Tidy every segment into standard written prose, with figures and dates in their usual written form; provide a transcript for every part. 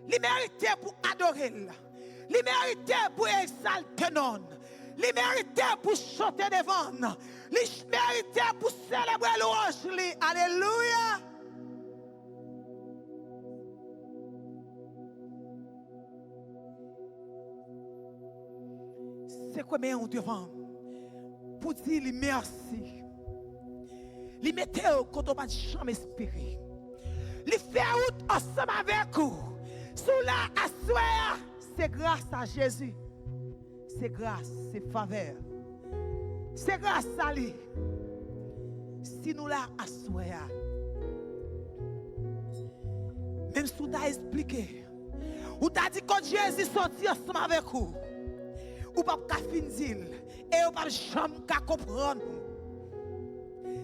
Il méritait pour adorer. Il méritait pour exalter non. Il méritait pour chanter devant. Il méritait pour célébrer louange. Alléluia. C'est quoi mais on devant pour dire merci. Il mettait quand on va jamais espérer. Il fait route ensemble avec vous. Sous la assoya, c'est grâce à Jésus. C'est grâce, c'est faveur. C'est grâce à lui. Si nous la assoya, même si vous avez expliqué, ou t'as dit quand Jésus sorti ensemble avec vous, ou pas finir et ou pas jamais comprendre.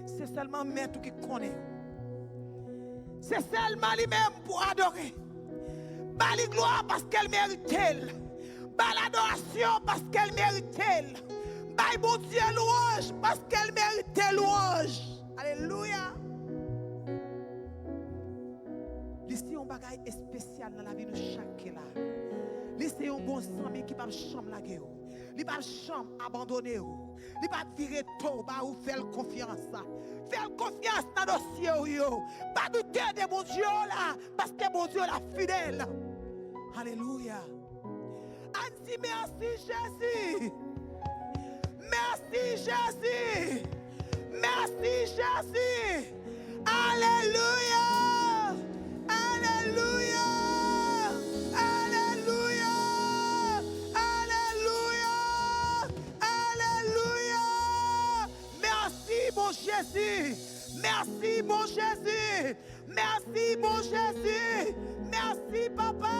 C'est seulement maître qui connaît. C'est seulement lui-même pour adorer. Pas la gloire parce qu'elle mérite. Pas l'adoration parce qu'elle mérite. Pas bon Dieu louange parce qu'elle mérite louange. Alléluia. Ici, un bagage spécial dans la vie de chacun là. Ici, un bon ami qui va chambre la guerre. Il va chambre abandonner. Il va virer tout, ou faire confiance. Faire confiance dans le dossier. Pas douter de mon Dieu là, parce que mon Dieu est fidèle. Alléluia. On dit merci Jésus. Merci Jésus. Merci Jésus. Alléluia. Alléluia. Alléluia. Alléluia. Alléluia. Merci mon Jésus. Merci mon Jésus. Merci mon Jésus. Merci papa.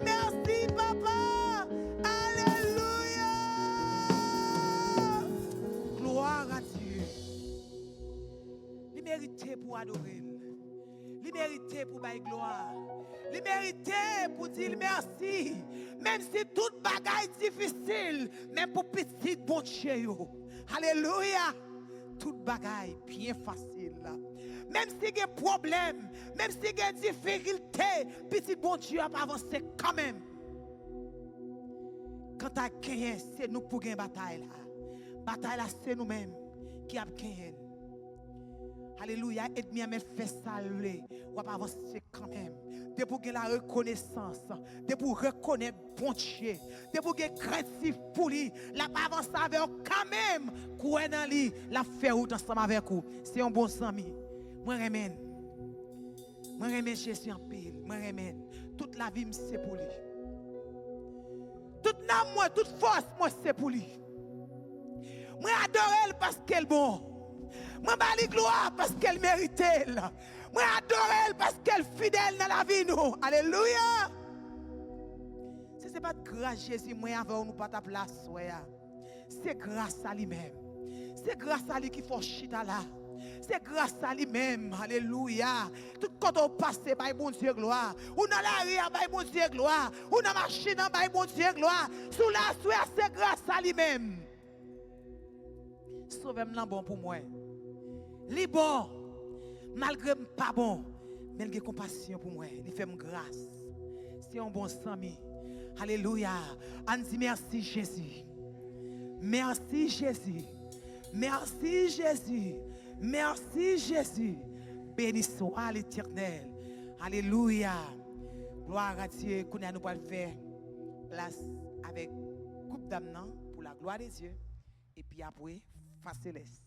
Merci papa. Alléluia. Gloire à Dieu. Il méritait pour adorer. Il méritait pour bailler gloire. Il méritait pour dire merci. Même si toute bagaille difficile, même pour petit bon Dieu. Alléluia. Toute bagaille bien facile. Même si il y a des problèmes, même si il y a des difficultés, petit bon Dieu a avancé quand même. Quand tu as gagné, c'est nous pour gagner la bataille là. La bataille là, c'est nous-mêmes qui avons gagné. Alléluia, aide-moi à me faire saluer. On va avancer quand même. De pour la reconnaissance, de pour reconnaître bon Dieu, de pour craintif pour lui, la pas avancer avec quand même. Quoi dans lui, la faire route ensemble avec vous. C'est un bon ami. Moi remène. Moi remène Jésus en pile. Moi remène. Toute la vie c'est pour lui. Toute âme moi, toute force moi c'est pour lui. Moi adore elle parce qu'elle est bon. Moi bali gloire parce qu'elle mérite. Moi adore elle parce qu'elle est fidèle dans la vie nous. Alléluia. Si ce n'est pas de grâce Jésus, moi avant nous pas ta place. C'est grâce à lui-même. C'est grâce à lui qu'il faut chita là. C'est grâce à lui-même. Alléluia. Tout quand on passe, by bon Dieu gloire. Ou dans l'arrière, by bon Dieu gloire. Ou dans la machine, by bon Dieu gloire. Sous la soie, c'est grâce à lui-même. Sauvez-moi bon pour moi. Li bon, malgré pas bon, mais il a compassion pour moi. Il fait grâce. C'est un bon ami. Alléluia. On dit merci Jésus. Merci Jésus. Merci Jésus. Merci Jésus. Béni soit l'Éternel. Alléluia. Gloire à Dieu. Qu'on a nous pas faire place avec coupe d'âme pour la gloire des dieux. Et puis après, face céleste.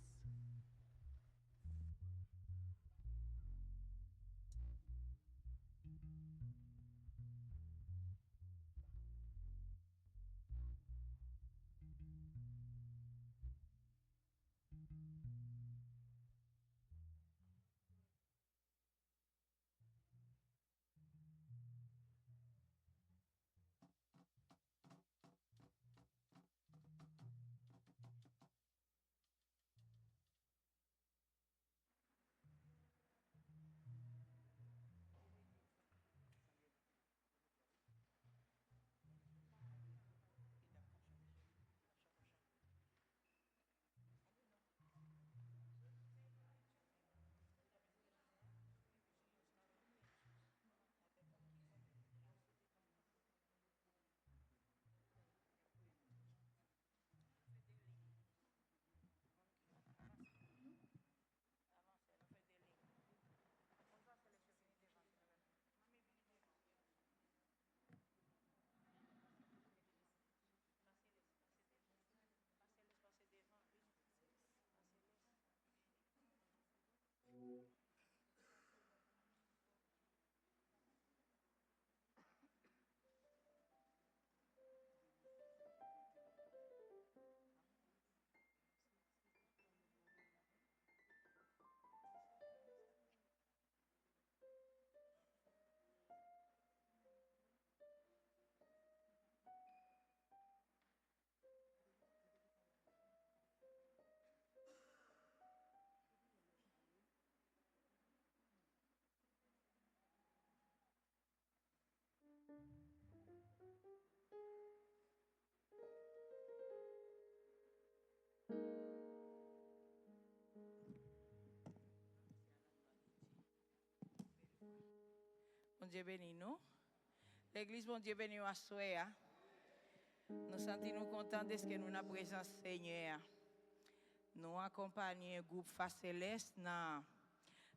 Dieu béni nous. L'église, bon Dieu béni à soi. Nous sentons contents de ce que nous avons présence Seigneur. Nous accompagnons le groupe Face Céleste dans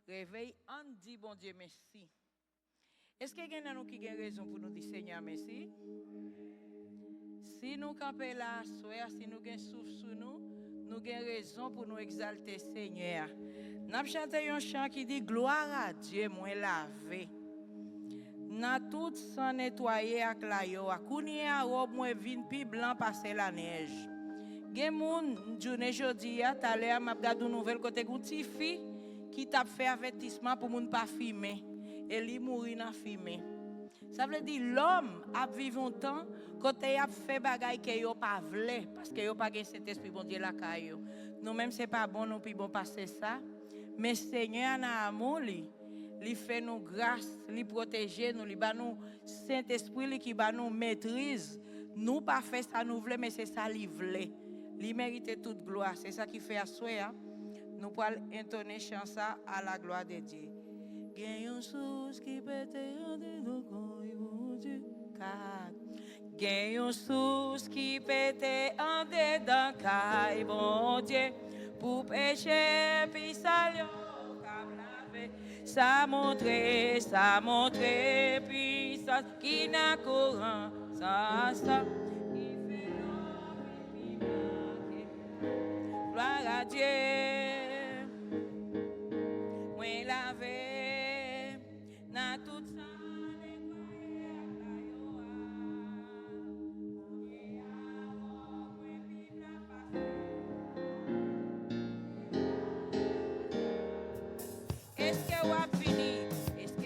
réveil. On dit bon Dieu merci. Est-ce qu'il y a nous qui a raison pour nous dire Seigneur merci? Si nous campons là, si nous avons souffle sur nous, nous avons raison pour nous exalter Seigneur. Nous avons chanté un chant qui dit gloire à Dieu, moi lavé. N'a tout sans nettoyer avec la yo. Kouni a robe moi vin pi blanc passer la neige. Gen moun journée jodi a t'aller m'a gade une nouvelle côté gon ti fi qui t'a fait avertissement pour moun pas fumer et li mouri dans fumer. Ça veut dire l'homme a vivre un temps côté a fait bagay que yo pas vle parce que yo pas gen cet esprit bon Dieu la caillou. Nous même c'est pas bon nous pi bon passer ça. Mais Seigneur na amour li fait nous grâce, li protéger nous, li ba nous Saint-Esprit li qui ba nous maîtrise. Nous pas fait ça nous voulons mais c'est ça li vle. Li mérite toute gloire, c'est ça qui fait à soi. Nous pouvons intonner chant ça à la gloire de Dieu. Gagne une source qui pète en dedans mon Dieu. Gagne une source qui pète en dedans bon Dieu pour pécher puis salut. Ça montre puissance qui n'a courant, ça, qui fait l'homme, gloire à Dieu, moi lavé, n'a tout ça, est-ce que vous avez fini? Est-ce que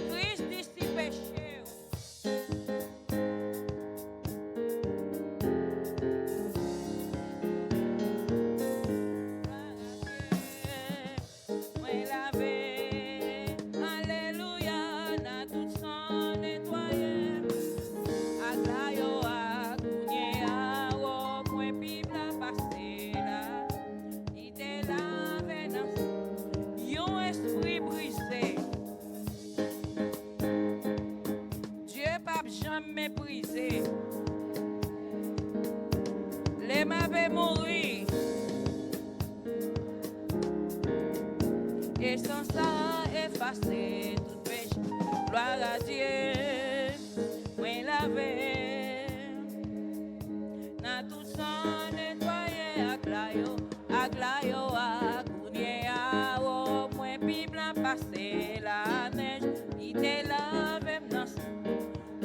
Christ d'ici péché. Moi lavé, alléluia, n'a tout sang nettoyé. Aglayo a cougné a wo point pibla passé là. Il te lave dans yon esprit brisé. Dieu pas jamais brisé. Les m'avait mouru. Et sans ça effacer tout péché. Gloire à Dieu. Moi lavé, n'a tout sang nettoyé ak la yo a kounye a o moins pi blanc passé la neige, il te lave dans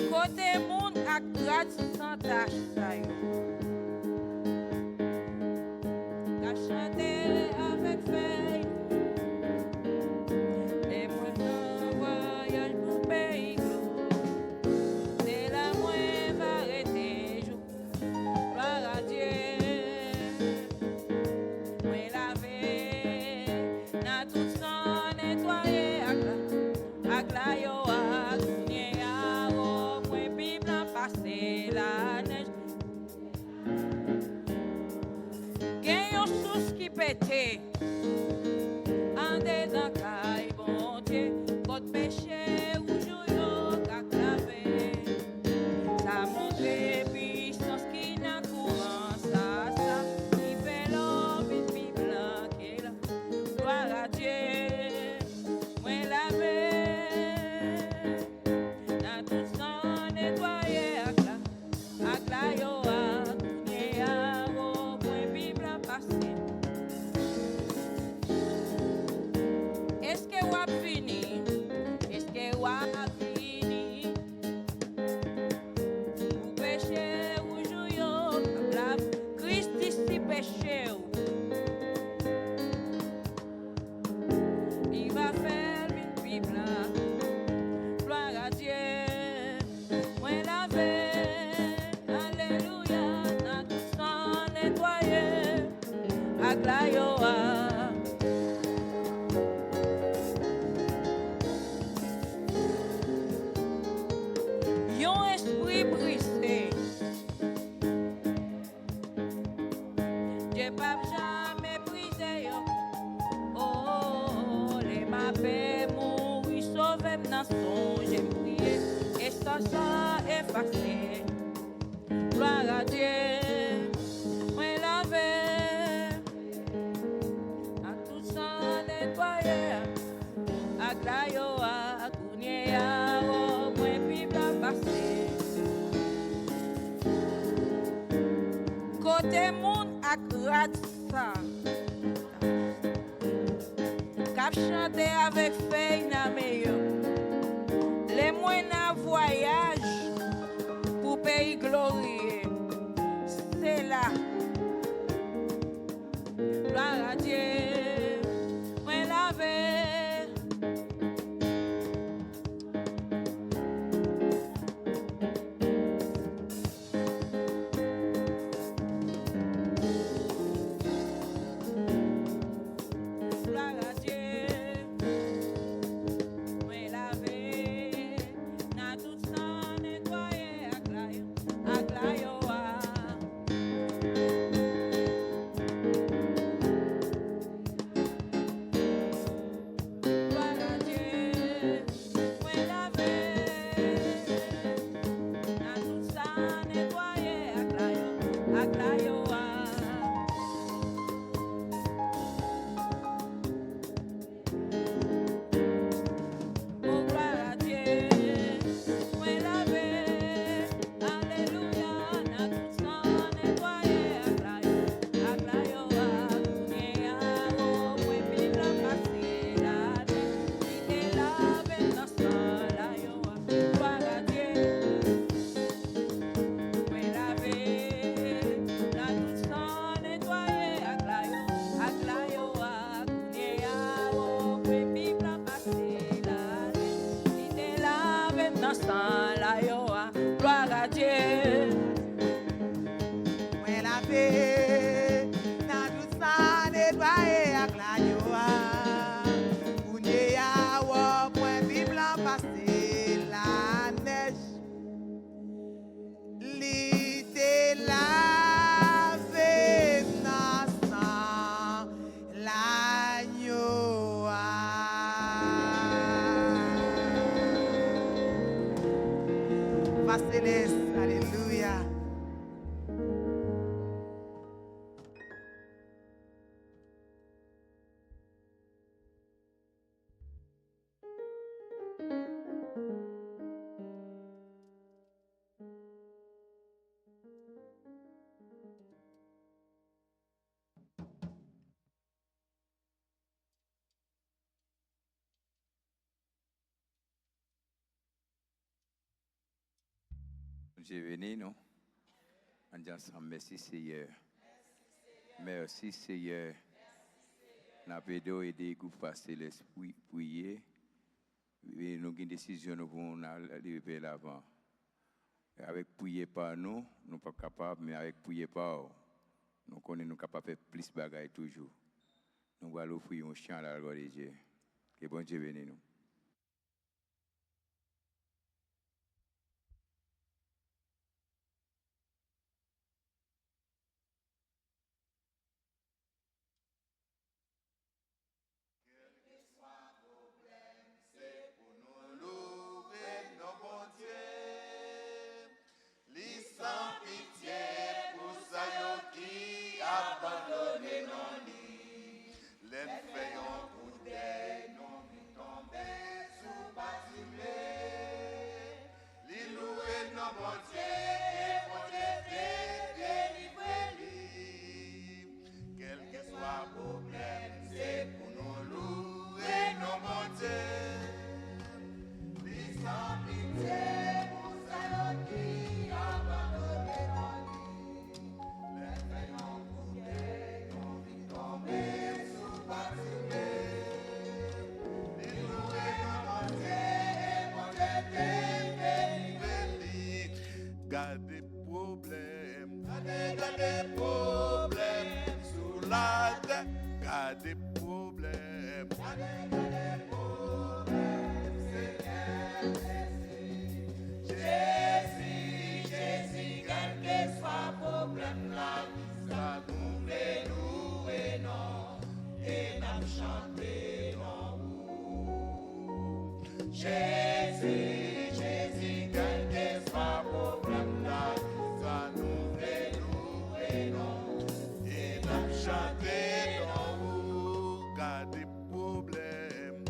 côté monde ak grade sans tache ça yo. Qu'a chanté avec feuille, et moi j'en voyage pour pays. fait mourir, sauver dans son, j'ai prié, et ça effacé. Gloire à Dieu, moi lavé, à tout ça nettoyé, à glayo, à cougner, à moi puis blanc passé. Côté monde à ça. Cap chanter avec feuille na meilleur. Les moyens voyage pour pays glorieux. C'est là. Gloire à Dieu. Moi lavé. Gloire à Dieu. Alléluia. J'ai venu, non? On dit ensemble, merci Seigneur. Merci Seigneur. Nous avons aidé le groupe passer l'esprit prier. Et nous avons une décision pour nous aller vers l'avant. Avec prier par nous, nous ne sommes pas capables, mais avec prier par nous, nous sommes capables de faire plus de bagailles toujours. Nous allons offrir un chant à la gloire de Dieu. Que bon Dieu bénisse nous. Des problèmes. Jésus, Jésus, quel que soit problème, la vie, ça nous fait louer, non, et nous chanter, non. Jésus, Jésus, quel que soit le problème là, ça nous fait louer, non. Et nous chanter, non, car des problèmes,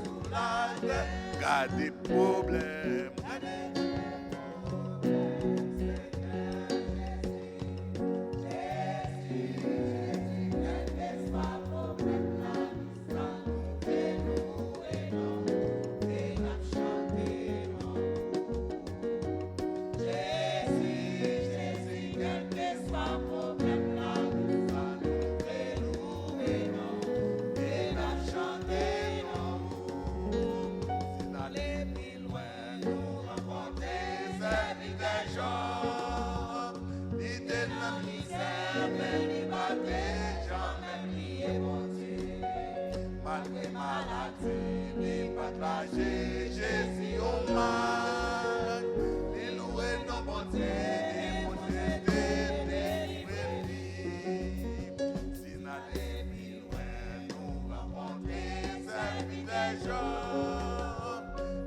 sous la terre, car des problèmes. Jésus au mal, les louer nos bontés, si n'allez plus loin, nous rencontrer servir des gens,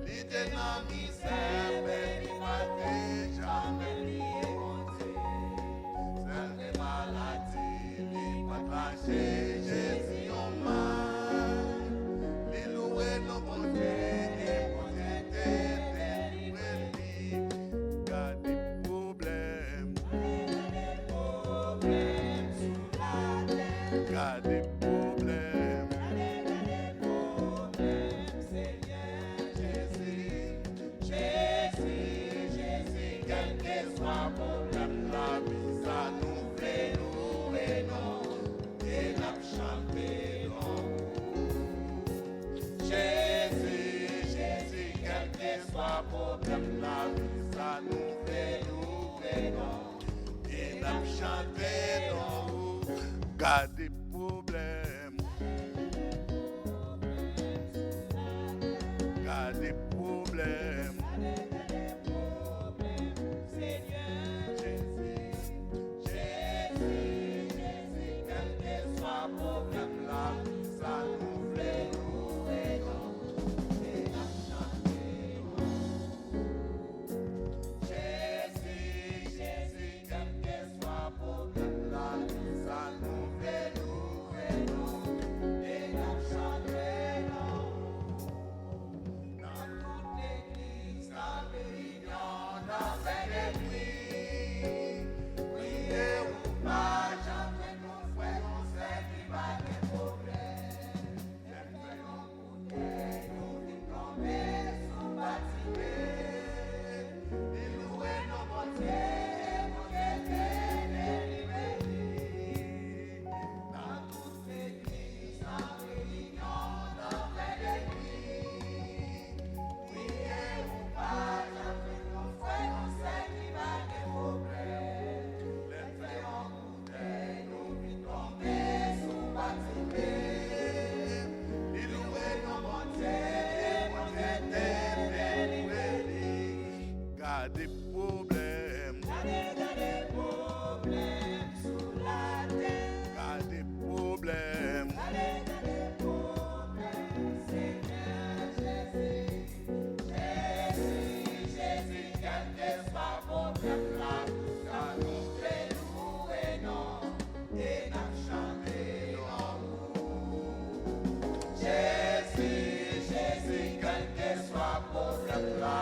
l'idée n'a mis jamais, ni maté, jamais lié monter, c'est des maladies, les partager, Jésus au mal, les louer nos bontés. Problème la vie, ça nous fait louer, non. Et nous chanter, non. Car des problèmes, car des problèmes. Seigneur Jésus, Jésus, Jésus, quel que soit le problème la vie, ça nous fait louer, non. Et nous chanter. Des problèmes, sous la terre, des problèmes, Seigneur Jésus, Jésus, Jésus, quel que soit le problème là, ça nous fait louer, non, et nous chanter, non. Jésus, Jésus, quel que soit le problème là,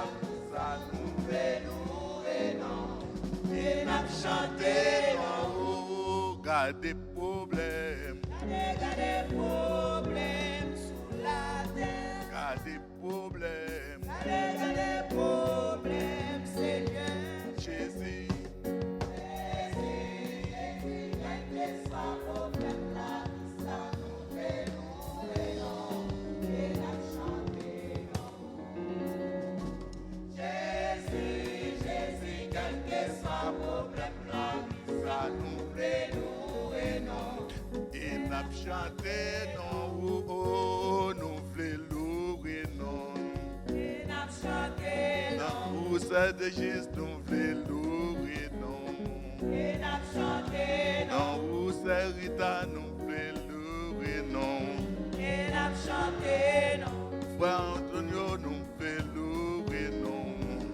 ça nous fait louer, non, et nous chanter, non. Car des problèmes, sous la terre, car des problèmes, Seigneur Jésus, Jésus, Jésus, quel que soit le problème là, ça nous fait louer, non, et nous chanter, non. Jésus, Jésus, quel que soit le problème là, ça nous fait louer, non, et nous chanter, non, oh, nous fait louer, non, et nous chanter, non, pour ça de Jésus, nous fait louer, non, et nous chanter, non, pour ça Rita, nous fait louer, non, et nous chanté, non. Frère Antonio, nous fait louer, non.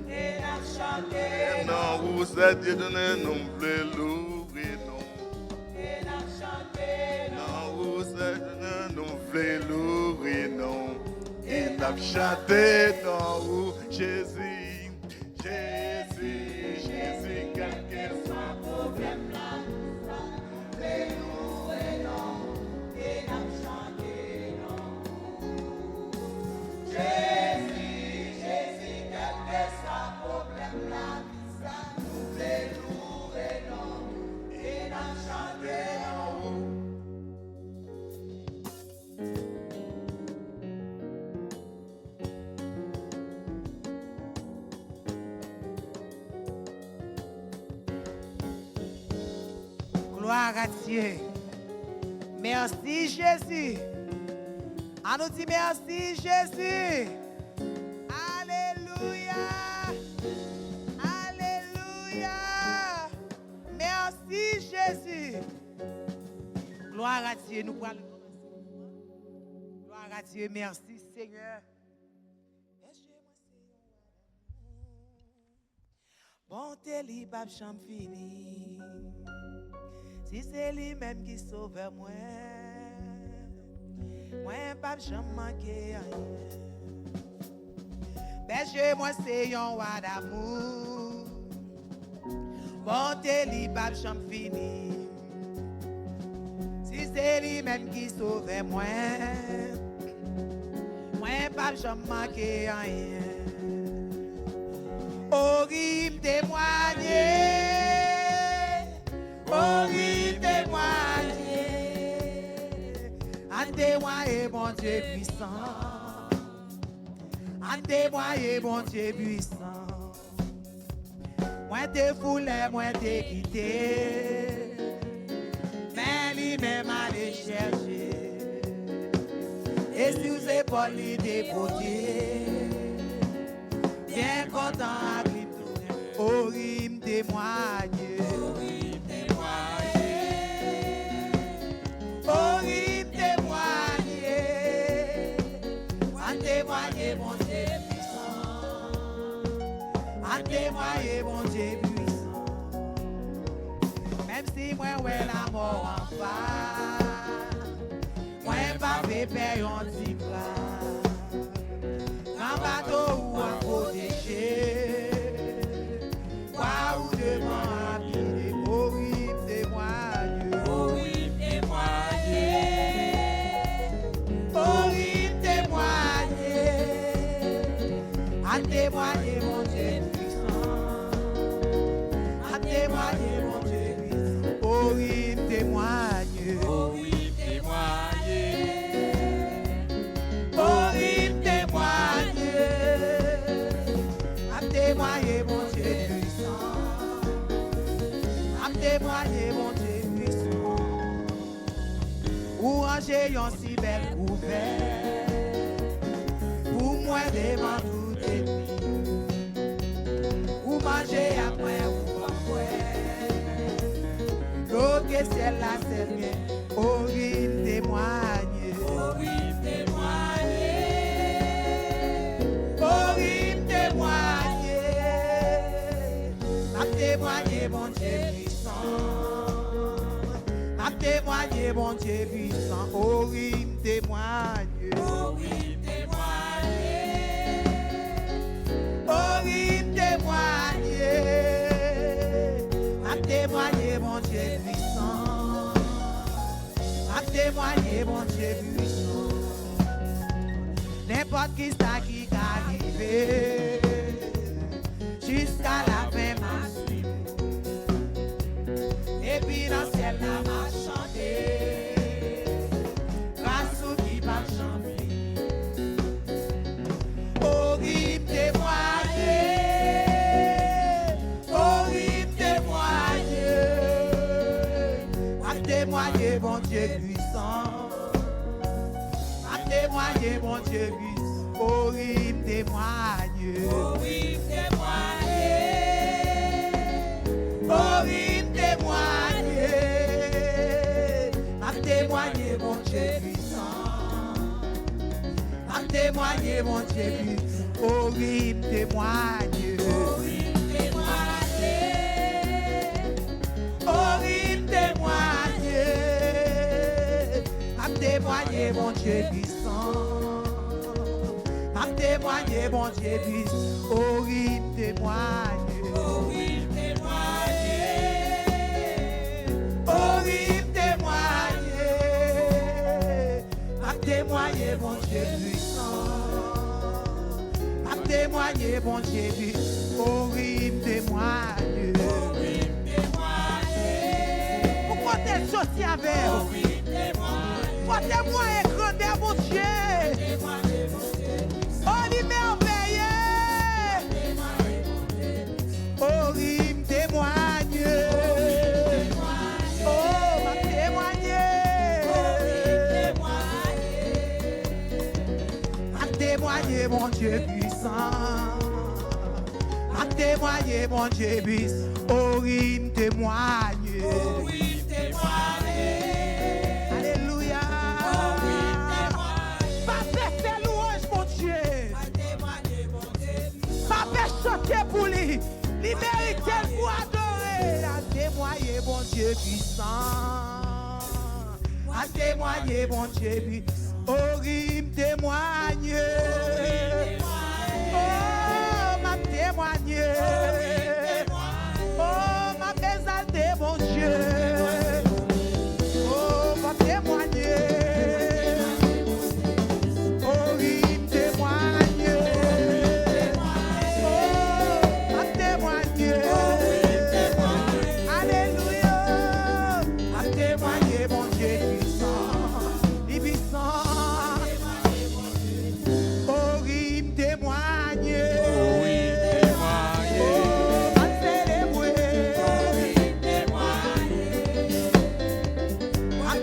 Et n'a chanté, Non, vous êtes Dieu donné, nous fait louer, non. et n'a chanté, Non, vous êtes donné, nous fait louer, non. Et n'a chanté, non, vous, Jésus, Jésus, Jésus, quel que soit le problème là. Gloire à Dieu. Merci Jésus. On nous dit merci Jésus. Alléluia. Alléluia. Merci Jésus. Gloire à Dieu. Nous parlons. Gloire à Dieu. Merci Seigneur. Bonté li pas champ fini. Si c'est lui-même qui sauve moi, pas jamais manqué rien. Berger moi c'est un roi d'amour. Bonté li pas champ fini. Si c'est lui-même qui sauve moi, pas jamais manqué rien. Horrible témoigner, horrible témoigner, en témoigner mon Dieu puissant, en témoigner mon Dieu puissant. Moi te foulé, moi te quitté, mais lui-même allait chercher, et sous ses épaules il déposé. Bien content à lui tourner, horrible témoigner, horrible témoigner, horrible témoigner, à témoigner mon Dieu puissant, à témoigner mon Dieu puissant. Même si moi ouais la mort en bas, moi pas fait perdre un petit plat. Un bateau ou un protégé, waouh, devant un pied, horrible témoigne, horrible témoigner, horrible témoigner, à témoigner mon Dieu puissant, à témoigner mon Dieu puissant, horrible témoigner, horrible témoigner, horrible témoigner. Témoigner mon Dieu puissant, à témoigner mon Dieu puissant, ou ranger un si bel couvert, pour moi devant tout ennemi, ou manger après ou après, l'autre que celle-là c'est bien, horrible témoigner, horrible témoigner, horrible témoigner. Témoigner mon Dieu puissant, à témoigner mon Dieu puissant, horrible témoigner, horrible témoigner, horrible témoigner, à témoigner mon Dieu puissant, à témoigner mon Dieu puissant, n'importe qui ça qui arrive jusqu'à la fin ma et puis dans ciel là m'a chanté grâce au qui m'a chanté horrible témoigner, horrible témoigner, à témoigner mon Dieu puissant, à témoigner mon Dieu puissant, horrible témoigner, horrible témoigner, horrible témoigner, à témoigner mon Dieu puissant, témoigner, mon Dieu puissant. Oh oui, témoigner. Oh oui, témoigner. À témoigner, mon Dieu puissant. À témoigner, mon Dieu puissant. Oh oui, témoigner. Oh oui, témoigner. Oh oui, témoigner. À témoigner, mon Dieu puissant. À témoigner, mon Dieu puissant. Oh oui, témoigner. Pourquoi t'es sorti avec? Faut témoigner grandeur, mon Dieu. Oh, il merveilleux. Oh, il témoigne. Oh, va témoigner. Va témoigner, mon Dieu puissant. Va témoigner, mon Dieu puissant. Oh, il témoigne. Alléluia. Papa fait louange, mon Dieu. Papa chanter pour lui. Il mérite pour adorer. À témoigner, mon Dieu puissant. À témoigner, mon Dieu puissant. Oh, il témoigne. Oh, m'a témoigné. Oh, m'a exalté, mon Dieu. Oh, m'a témoigné. Oh, il témoigne. Oh, m'a témoigné. Alléluia. M'a témoigné, mon Dieu puissant. Il puissant. Oh, il témoigne.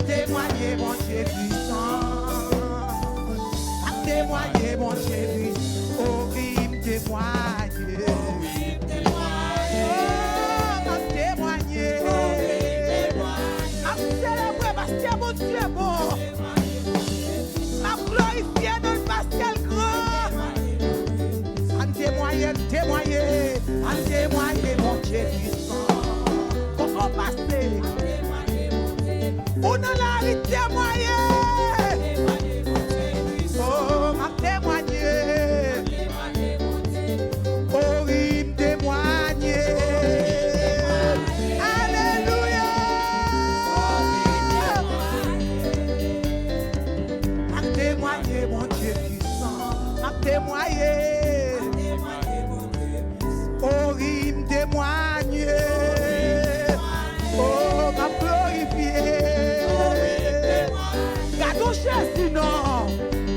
Témoigner, mon Dieu puissant. Oh, il témoigne. Oh, m'a témoigné. M'a célébré parce que mon Dieu est bon. M'a glorifié parce qu'elle est grand. En témoigner, en témoigner, mon Dieu puissant. Comment passer? On a la vie témoigner. Oh, m'a témoigné. Oh, il me témoigne. Alléluia. M'a témoigné, mon Dieu puissant. M'a témoigné. Oh, il me témoigne. Oh, m'a glorifié. Gardons Jésus, non.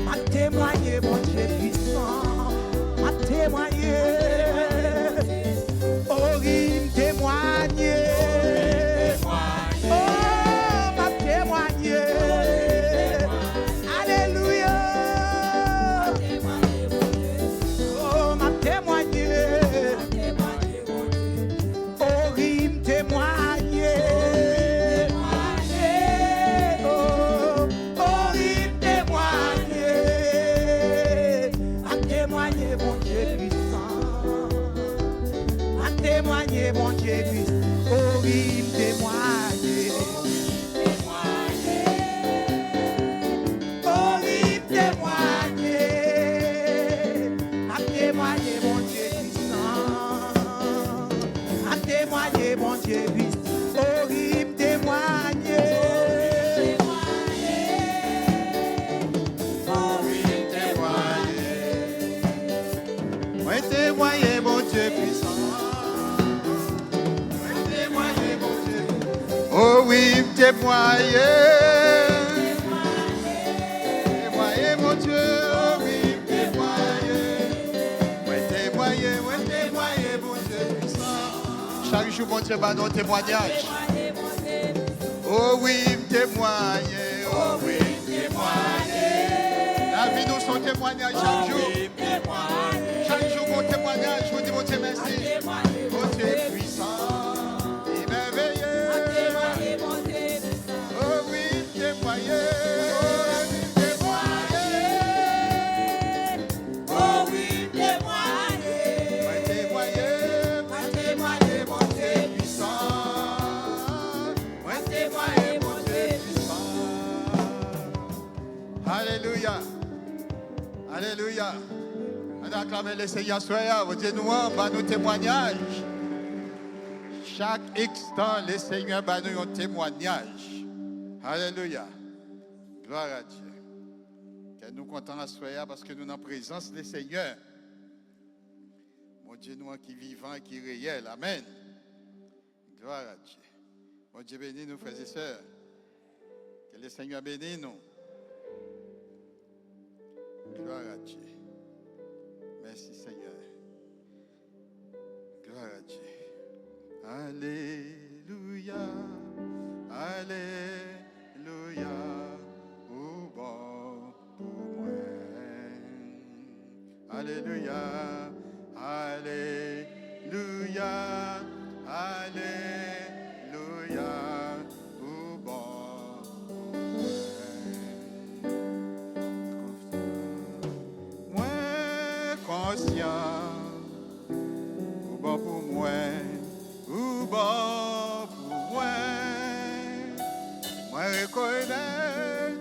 M'a témoigné, mon Dieu puissant. M'a témoigné. Oh, il me témoigne. Oh, m'a témoigné. Alléluia. Oh, m'a témoigné. Oh, il me témoigne. Oh, oh, il me témoigne. À témoigner, mon Dieu puissant. À témoigner, mon Dieu puissant. Oh, il me témoigne. Oh, il me témoigne. À témoigner, mon Dieu puissant. À témoigner, mon Dieu puissant. Oh, il me témoigne. Moi témoigner, mon Dieu puissant. Moi témoigner, mon Dieu. Oh oui, témoigner. Témoigner, mon Dieu. Oh oui, témoigner. Moi témoigner, mon Dieu puissant. Chaque jour, mon Dieu, va nos témoignages. Oh oui, témoigner. Oh oui, témoigner. La vie nous son témoignage chaque jour. Chaque jour, mon témoignage, je vous dis mon Dieu merci. Mon Dieu puissant, il merveilleux. Oh oui, témoigner. Oh oui, témoigner. Alléluia. Alléluia. On acclame le Seigneur soir. Vous dites nous, bah nous témoignages. Chaque instant, le Seigneur bah nous un témoignage. Alléluia. Gloire à Dieu. Que nous comptons à soir parce que nous sommes en présence du Seigneur. Mon Dieu, nous qui vivant et qui réel. Amen. Gloire à Dieu. Mon Dieu bénit nous, frères et sœurs. Que le Seigneur bénisse nous. Gloire à Dieu. Merci Seigneur. Gloire à Dieu. Alléluia. Alléluia. Au bon pour moi. Alléluia. Alléluia. Alléluia. Au bon pour moi. Conscient, ou bon pour moi, ou bon pour moi. Moi reconnais,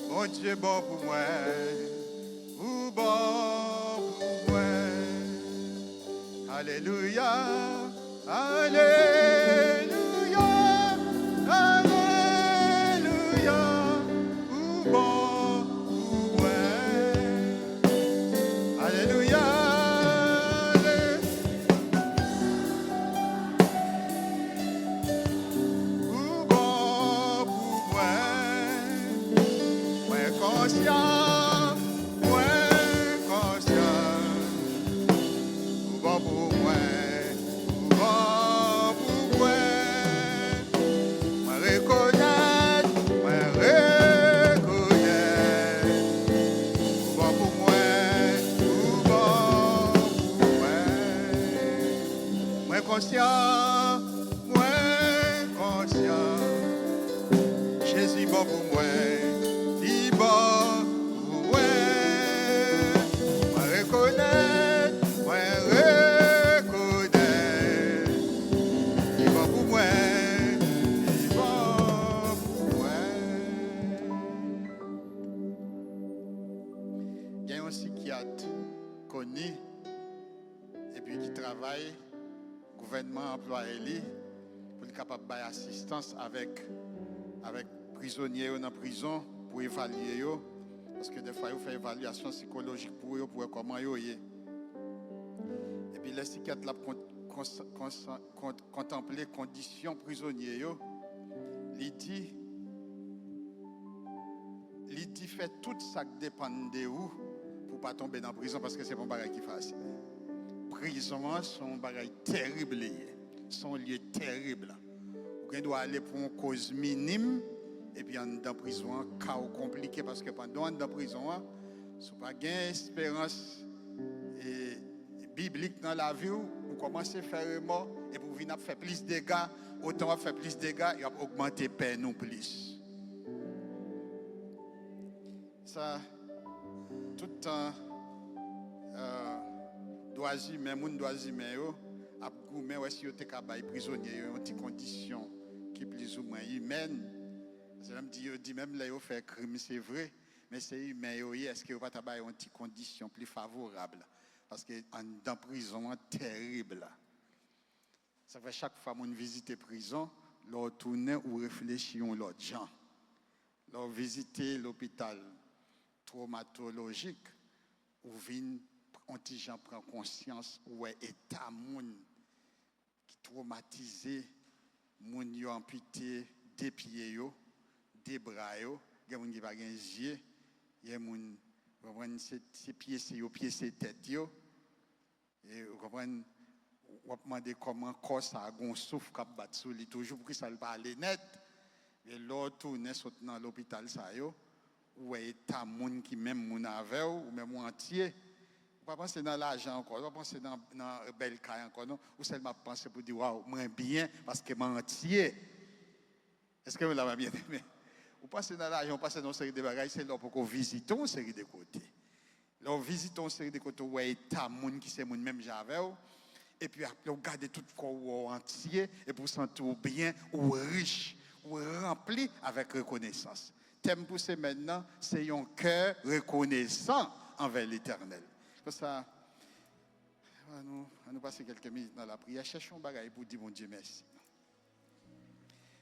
mon Dieu bon pour moi, ou bon pour moi. Alléluia, alléluia, alléluia, ou bon. Alléluia. Ou bon pour moi. Moi conscient. Moi conscient. Ou bon pour moi. Ou bon pour moi. Moi reconnais. Moi reconnais. Ou bon pour moi. Conscient, moins conscient. Jésus bon pour moi, il bon pour moi. Moi reconnais, il bon pour moi, il bon pour moi. Il y a un psychiatre connu et puis qui travaille. Le gouvernement emploie lui pour être capable de faire assistance avec prisonniers dans la prison pour évaluer eux. Parce que des fois, ils font une évaluation psychologique pour eux, pour voir comment ils sont. Et puis, les psychiatres contempler les conditions prisonniers. Il dit fait tout ça qui dépend de vous pour ne pas tomber dans la prison parce que c'est un bagage qui est facile. Prison sont un bagage terrible, sont un lieu terrible. Vous doit aller pour une cause minime et puis en dans prison un chaos compliqué parce que pendant dans prison si vous n'avez pas d'espérance biblique dans la vie, vous commencez à faire mort et vous venez faire plus de dégâts, autant faire plus de dégâts et augmenter peine non plus. Ça tout le temps moun doazime yo ap goumen wè si yo te kabay prisonnier yo yon ti condition qui plus ou moins humaine. C'est même dit même là yo fait crime c'est vrai mais c'est humain yo est-ce que yo pas tabay yon ti condition plus favorable parce que en prison terrible. Ça fait chaque fois moun visiter prison, leur tourner ou réfléchir on l'autre gens. Leur visiter l'hôpital traumatologique ou vinn on petit gens prend conscience ouais état moun qui traumatisé moun yo amputé des pieds yo des bras yo gen moun qui pas gen yeux y moun comprendre ses pieds c'est yo pieds c'est tête yo et comprendre on demander comment corps ça gon souffle cap bat sous lui toujours pour que ça pas aller net et l'autre tourner saute dans l'hôpital ça yo ouais état moun qui même moun avec ou même entier pas penser dans l'argent encore, pas penser dans belle caille encore non, ou seulement penser pour dire waouh, moi bien parce que moi entier. Est-ce que vous l'avez bien aimé? Ou passer dans l'argent, ou passer dans une série de bagages, c'est là pour qu'on visite une série de côtés. Là on visite une série de côtés où il y a des gens qui c'est moun même j'avais et puis après on garde tout le corps entier et pour sentir bien ou riche, ou rempli avec reconnaissance. Thème pour ce maintenant, c'est un cœur reconnaissant envers l'Éternel. Comme ça, on nous passer quelques minutes dans la prière. Cherchons un bagage pour dire mon Dieu merci.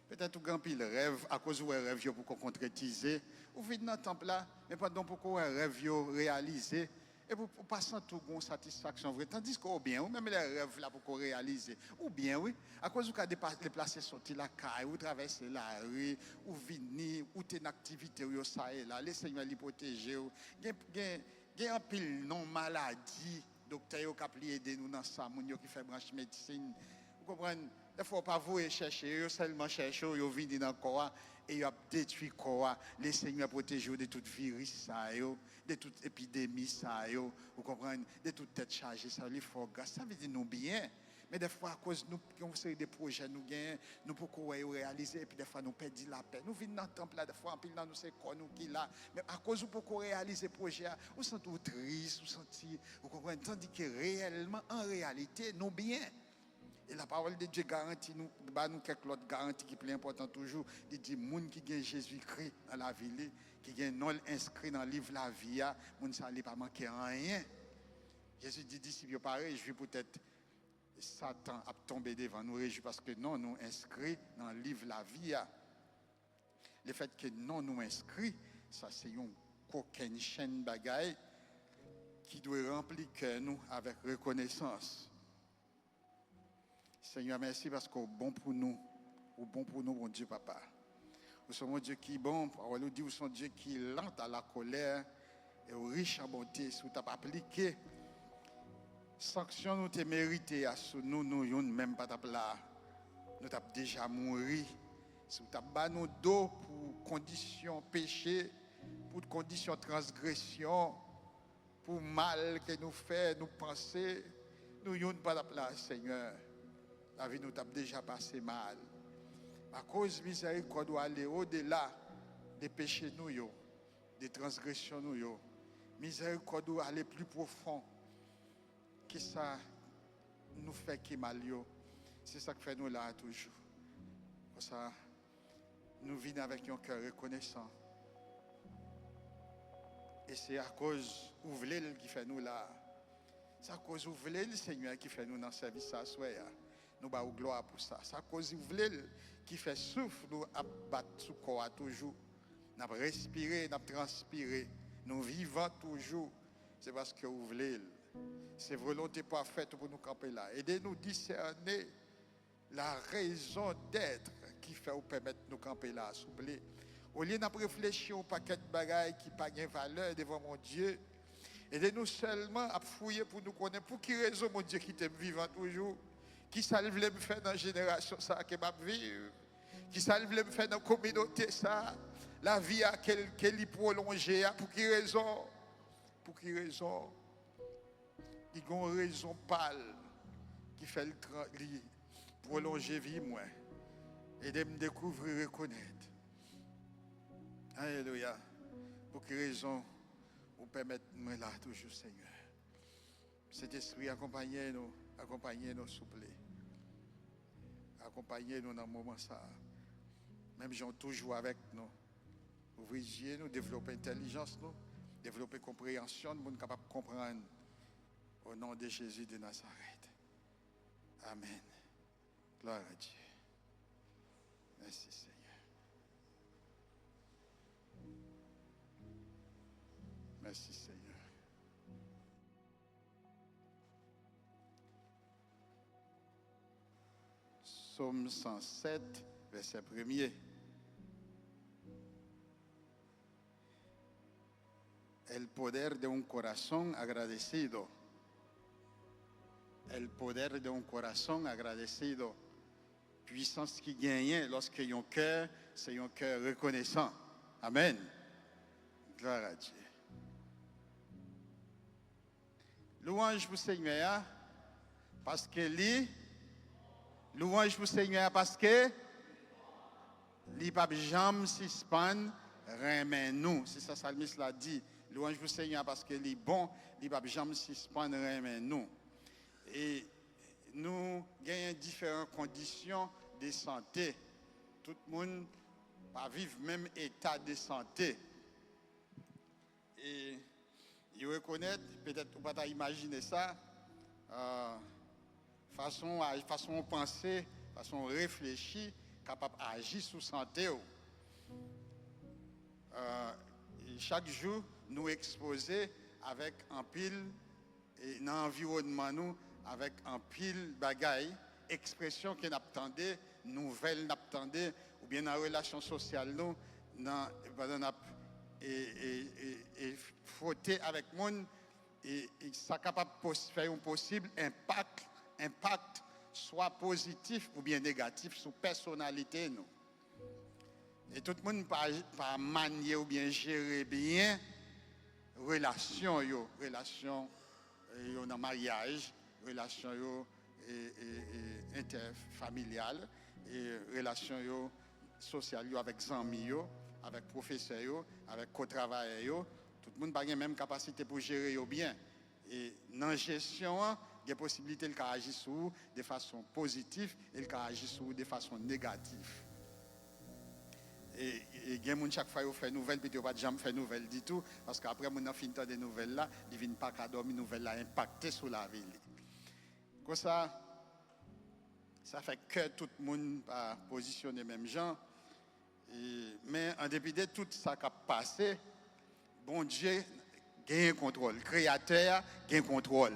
Peut-être que vous avez rêve à cause de rêve pour qu'on concrétise. Vous venez dans le temple là, mais pendant pour qu'on rêve réalisé. Et vous passez tout une satisfaction vraie. Tandis que, ou bien, ou même les rêves là pour qu'on réalise. Ou bien, oui, à cause vous avez déplacé, sorti la caille, ou traverser la rue, ou venir, ou une activité, ou ça et là, les seigneurs les protéger. Il y a un pile non maladie. Docteur qui a aidé nous dans ça, qui fait branche médecine. Vous comprenez? Des fois, pas vous chercher, vous seulement chercher, vous venez dans le corps et vous détruit le corps. Les seigneurs protègent de tout virus, de toute épidémie, vous comprenez? De toute tête chargée, ça lui faut grâce. Ça veut dire nous bien. Mais des fois, à cause de nous, on fait des projets, nous gagnons, nous pouvons réaliser, et puis des fois, nous perdons la paix. Nous venons dans le temple, là, des fois, en pile, nous c'est quoi, nous qui là. Mais à cause de nous pouvons réaliser le projet, vous sentez triste, vous comprenez? Tandis que réellement, en réalité, nous bien. Et la parole de Dieu garantit nous, nous quelques autres garanties qui est plus important toujours. Il dit, les gens qui gagnent Jésus-Christ dans la ville, qui gagnent non inscrit dans le livre de la vie, les gens ne pas manquer rien. Jésus dit, disciples, pareil, je vais peut-être Satan a tombé devant nous réjouir parce que non, nous inscrits dans le livre de la vie. Le fait que non, nous inscrits, ça c'est une coquine chaîne bagaille qui doit remplir que nous avec reconnaissance. Seigneur, merci parce que bon pour nous, mon Dieu Papa. Vous sommes un Dieu qui est bon, on nous dit, vous sommes un Dieu qui est lent à la colère et riche en bonté. Si vous n'avez pas appliqué, sanction nous te mérité à ce nous même pas là. Nous avons déjà mouru. Si vous avez bas nos dos pour conditions péché, pour conditions transgression, pour mal que nous fait, nous penser, nous n'avons pas là, Seigneur. La vie nous a déjà passé mal. À cause de miséricorde, doit aller au-delà des péchés nous, des transgressions nous. Miséricorde doit aller plus profond. Qui ça nous fait qui mal c'est ça que fait nous là toujours. Pour ça, nous vivons avec un cœur reconnaissant. Et c'est à cause où vous voulez qui fait nous là. C'est à cause où vous voulez le Seigneur qui fait nous dans le service à soi. Nous avons gloire pour ça. C'est à cause où vous voulez qui fait souffle nous abattre sous corps toujours. Nous avons respiré, nous avons transpiré. Nous vivons toujours. C'est parce que vous voulez. C'est volonté parfaite pour nous camper là. Aidez-nous discerner la raison d'être qui fait ou permettre de nous camper là, s'il vous plaît. Au lieu de réfléchir au paquet de bagailles qui n'ont pas de valeur devant mon Dieu, aidez-nous seulement à fouiller pour nous connaître. Pour qui raison, mon Dieu, qui t'aime vivant toujours? Qui ça voulait me faire dans la génération ça que je vivre? Qui ça voulait me faire dans la communauté ça? La vie à qu'elle y prolonger. Pour qui raison? Pour qui raison? Il y a une raison pâle qui fait le prolonger vie moi et de me découvrir et reconnaître. Alléluia. Pour quelle raison vous permettez moi là toujours, Seigneur. Cet esprit accompagnez-nous, s'il vous plaît. Accompagnez-nous dans le moment ça. Même gens toujours avec nous. Ouvrez nous, développer intelligence, nous, développer compréhension, nous sommes capables de comprendre. Au nom de Jésus de Nazareth. Amen. Gloire à Dieu. Merci Seigneur. Merci Seigneur. Psaume 107, verset 1er. El poder de un corazón agradecido. El poder de un corazón agradecido. Puissance qui gagne lorsque un cœur, c'est un cœur reconnaissant. Amen. Gloire à Dieu. Louange pour Seigneur, parce que lui, louange pour Seigneur, parce que lui, pas jamais suspend, remet nous. C'est ça, Salmiste l'a dit. Louange pour Seigneur, parce que lui, bon, lui, pas jamais suspend, remet nous. Et nous gagnons différentes conditions de santé. tout le monde pas vivre même état de santé. Et il reconnaît, peut-être vous pas imaginer ça, façon penser, façon réfléchir, capable d'agir sur santé. Et chaque jour, nous exposer avec un pile et dans l'environnement nous avec un pile bagaille, expression qu'on attendait, nouvelles n'attendait, ou bien dans la relation sociale nous, dans et frotter avec le monde et ça capable de faire un possible impact soit positif ou bien négatif sur la personnalité nous. Et tout le monde pas manier ou bien gérer bien relation dans le mariage, relation interfamiliale et relation sociale avec amis, avec professeurs, avec co-travailleurs. Tout le monde n'a pas la même capacité pour gérer bien. Et dans la gestion, il y a possibilité de agir sur de façon positive et de agir sur de façon négative. Et il y a des gens chaque fois qui fait nouvelle, puis ils ne pas jamais faire nouvelle du tout, parce qu'après, on a fini des nouvelles là, ils ne viennent pas qu'à dormir, nouvelles là impactées sur la vie. Comme ça fait que tout le monde a positionné même gens. Mais en dépit de tout ça qui a passé, bon Dieu gagne contrôle. Créateur gagne contrôle.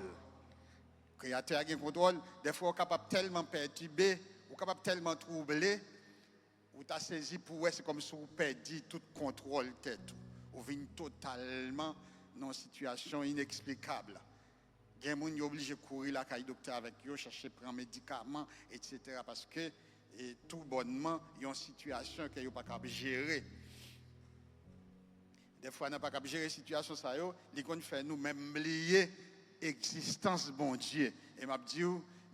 Créateur gagne contrôle. Des fois, on est capable tellement perturber, on est capable tellement troubler, ou tu as saisi pour eux, c'est comme si vous perdiez tout contrôle tête. Vous venez totalement dans une situation inexplicable. Il y a des gens qui sont obligés de courir la caille docteur avec eux, chercher prendre médicaments, etc. Parce que tout bonnement, il y a une situation qu'ils n'ont pas capable de gérer. Des fois, on n'a pas capable de gérer la situation, ils vont faire nous-mêmes oublier l'existence bon Dieu. Et m'a dit,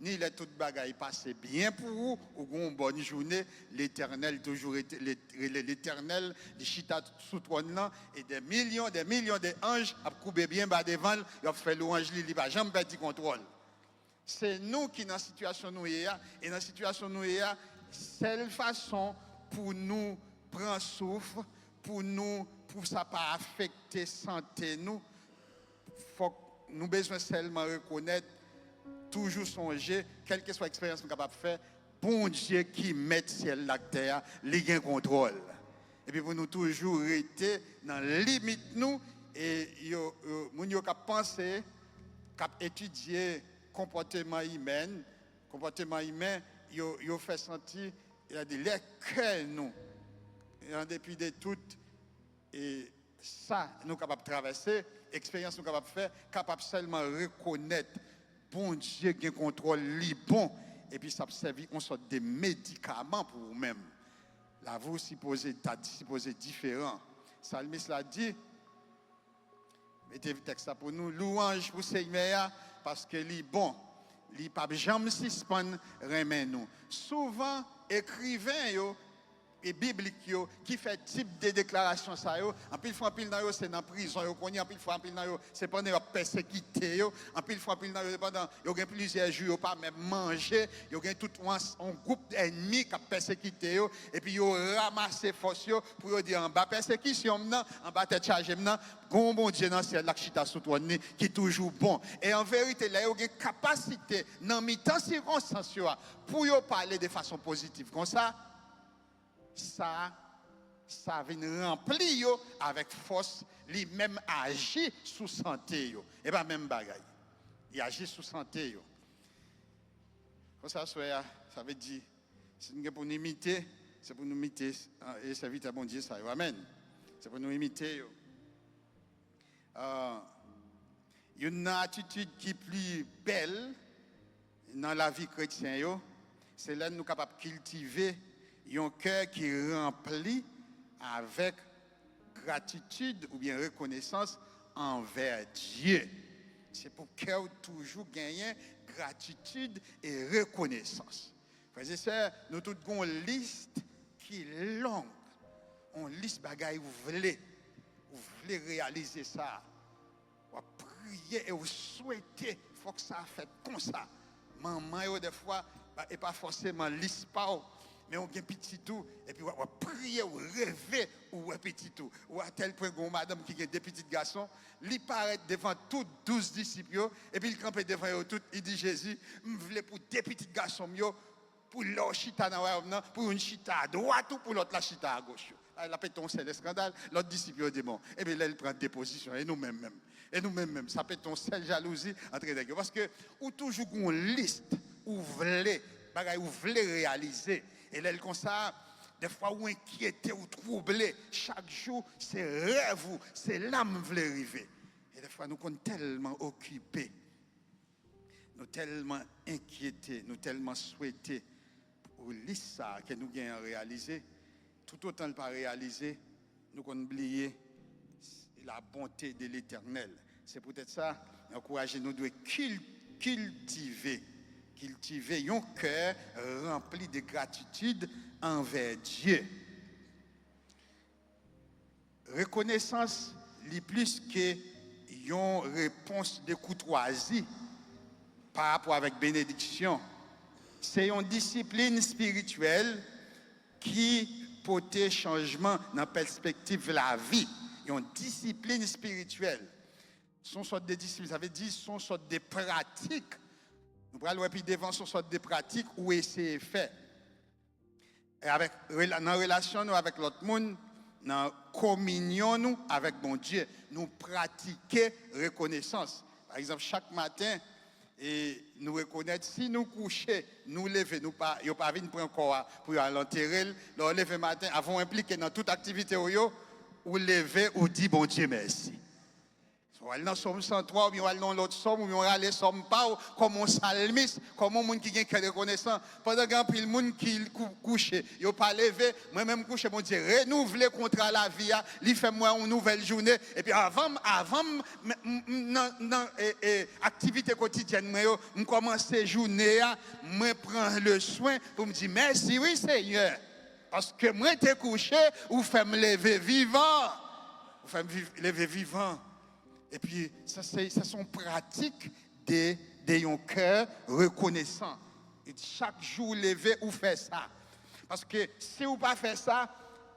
ni les toutes bagailles passent bien pour vous, ou une bonne journée, l'éternel toujours été, l'éternel, les chita sous trône là, et des millions d'anges, a coupé bien bas devant, ils ont fait louange, il va jamais perdre le contrôle. C'est nous qui, dans la situation nous et dans la situation nous seule façon pour nous prendre souffle, pour ça pas affecter santé nous, faut nous besoin seulement reconnaître, toujours songer, quelle que soit l'expérience nous sommes capables de faire, bon Dieu qui met le ciel la terre, il gagne contrôle. Et puis pour nous toujours rester dans la limite nous, et nous sommes capables de penser, capables d'étudier comportement humain, il fait sentir, il a dit les cœurs nous, et en dépit de tout, et ça nous sommes capables de traverser, expérience nous sommes capables de faire, capables seulement reconnaître, bon Dieu qui contrôle les bon, et puis ça servi on sorte de médicaments pour vous-même. Là vous supposez différent. Salmiste l'a dit, mettez le texte pour nous, louange pour Seigneur parce que lui bon, lui pas jamais suspend remet nous. Souvent écrivain yo et biblique yo qui fait type de déclaration ça yo, en pile fois pile dans yo c'est dans prison yo connait, en pile fois pile dans yo c'est pendant yo persécuté yo, en pile fois pile dans yo pendant yo gain plusieurs jours yo pas même manger, yo gain tout un groupe d'ennemis qui persécuté yo et puis yo ramasser force yo pour yo dire en bas persécution maintenant, en bas tête chargé maintenant, bon Dieu dans ciel la chita sous trône qui toujours bon. Et en vérité là yo gain capacité dans mi-temps circonstance yo pour yo parler de façon positive comme ça vient remplir avec force, lui-même agit sous santé. Et pas même bagaille. Il agit sous santé. Comme ça, ça veut dire, c'est pour nous imiter, c'est pour nous imiter, et c'est vite à bon Dieu, ça. Amen. C'est pour nous imiter. Une attitude qui est plus belle dans la vie chrétienne, c'est là que nous sommes capables de cultiver un cœur qui est rempli avec gratitude ou bien reconnaissance envers Dieu. C'est pour cœur toujours gagner gratitude et reconnaissance. Frères et sœurs, nous tous avons une liste qui est longue. On liste bagaille vous voulez réaliser ça. Vous priez et vous souhaitez, il faut que ça fait comme ça. Maman, des fois, et pas forcément liste pas. mais on a un petit tout, et puis on va prier, ou rêver, ou un petit tout. Ou à tel point qu'on madame qui a des petits garçons, il paraît devant tous 12 disciples, et puis il campe devant eux tous, il dit Jésus, je voulais pour des petits garçons, pour leur chita pour une chita à droite ou pour l'autre la chita à gauche. La péton c'est le scandale, l'autre disciple dit bon, et bien là il prend des positions, et nous-mêmes même. Et nous-mêmes, ça péton c'est jalousie entre les deux. Parce que, ou toujours une liste, ou voulez réaliser, et là, comme ça, des fois, ou inquiété, ou troublé, chaque jour, c'est rêve, c'est l'âme qui veut arriver. Et des fois, nous sommes tellement occupés, nous tellement inquiétés, nous tellement souhaités pour liste ça que nous avons réalisé, tout autant pas réalisé, nous avons oublié la bonté de l'Éternel. C'est peut-être ça, encourager nous de cultiver un cœur rempli de gratitude envers Dieu. Reconnaissance, li plus que une réponse de courtoisie par rapport avec bénédiction. C'est une discipline spirituelle qui porte changement dans la perspective de la vie. Une discipline spirituelle. Son sorte de discipline, ça veut dire son sorte de pratique. Nous parlons puis devant son sorte de pratique où c'est fait. Et avec dans relation nous avec l'autre monde, dans communion nous avec mon Dieu, nous pratiquons reconnaissance. Par exemple, chaque matin, et nous reconnaître si nous couchons, nous lever, nous pas, yo pas venir prendre corps pour aller l'enterrer, le lever matin, avant impliqué dans toute activité ou lever ou dire bon Dieu merci. On va dans Somme 103, ou bien on va dans l'autre Somme, ou bien on va aller Somme pas, comme un psalmiste, comme un monde qui est reconnaissant. Pendant qu'il y a le monde qui couche, il n'a pas levé, moi-même couché, mon Dieu, renouveler contre la vie, il fait moi une nouvelle journée. Et puis avant l'activité quotidienne, je commence la journée, je prends le soin pour me dire merci, oui Seigneur. Parce que moi, je suis couché, ou fait me lever vivant. Ou fait me lever vivant. Et puis, ça sont pratiques d'un cœur reconnaissant. Et chaque jour, lever ou faire ça. Parce que si vous ne pas faire ça,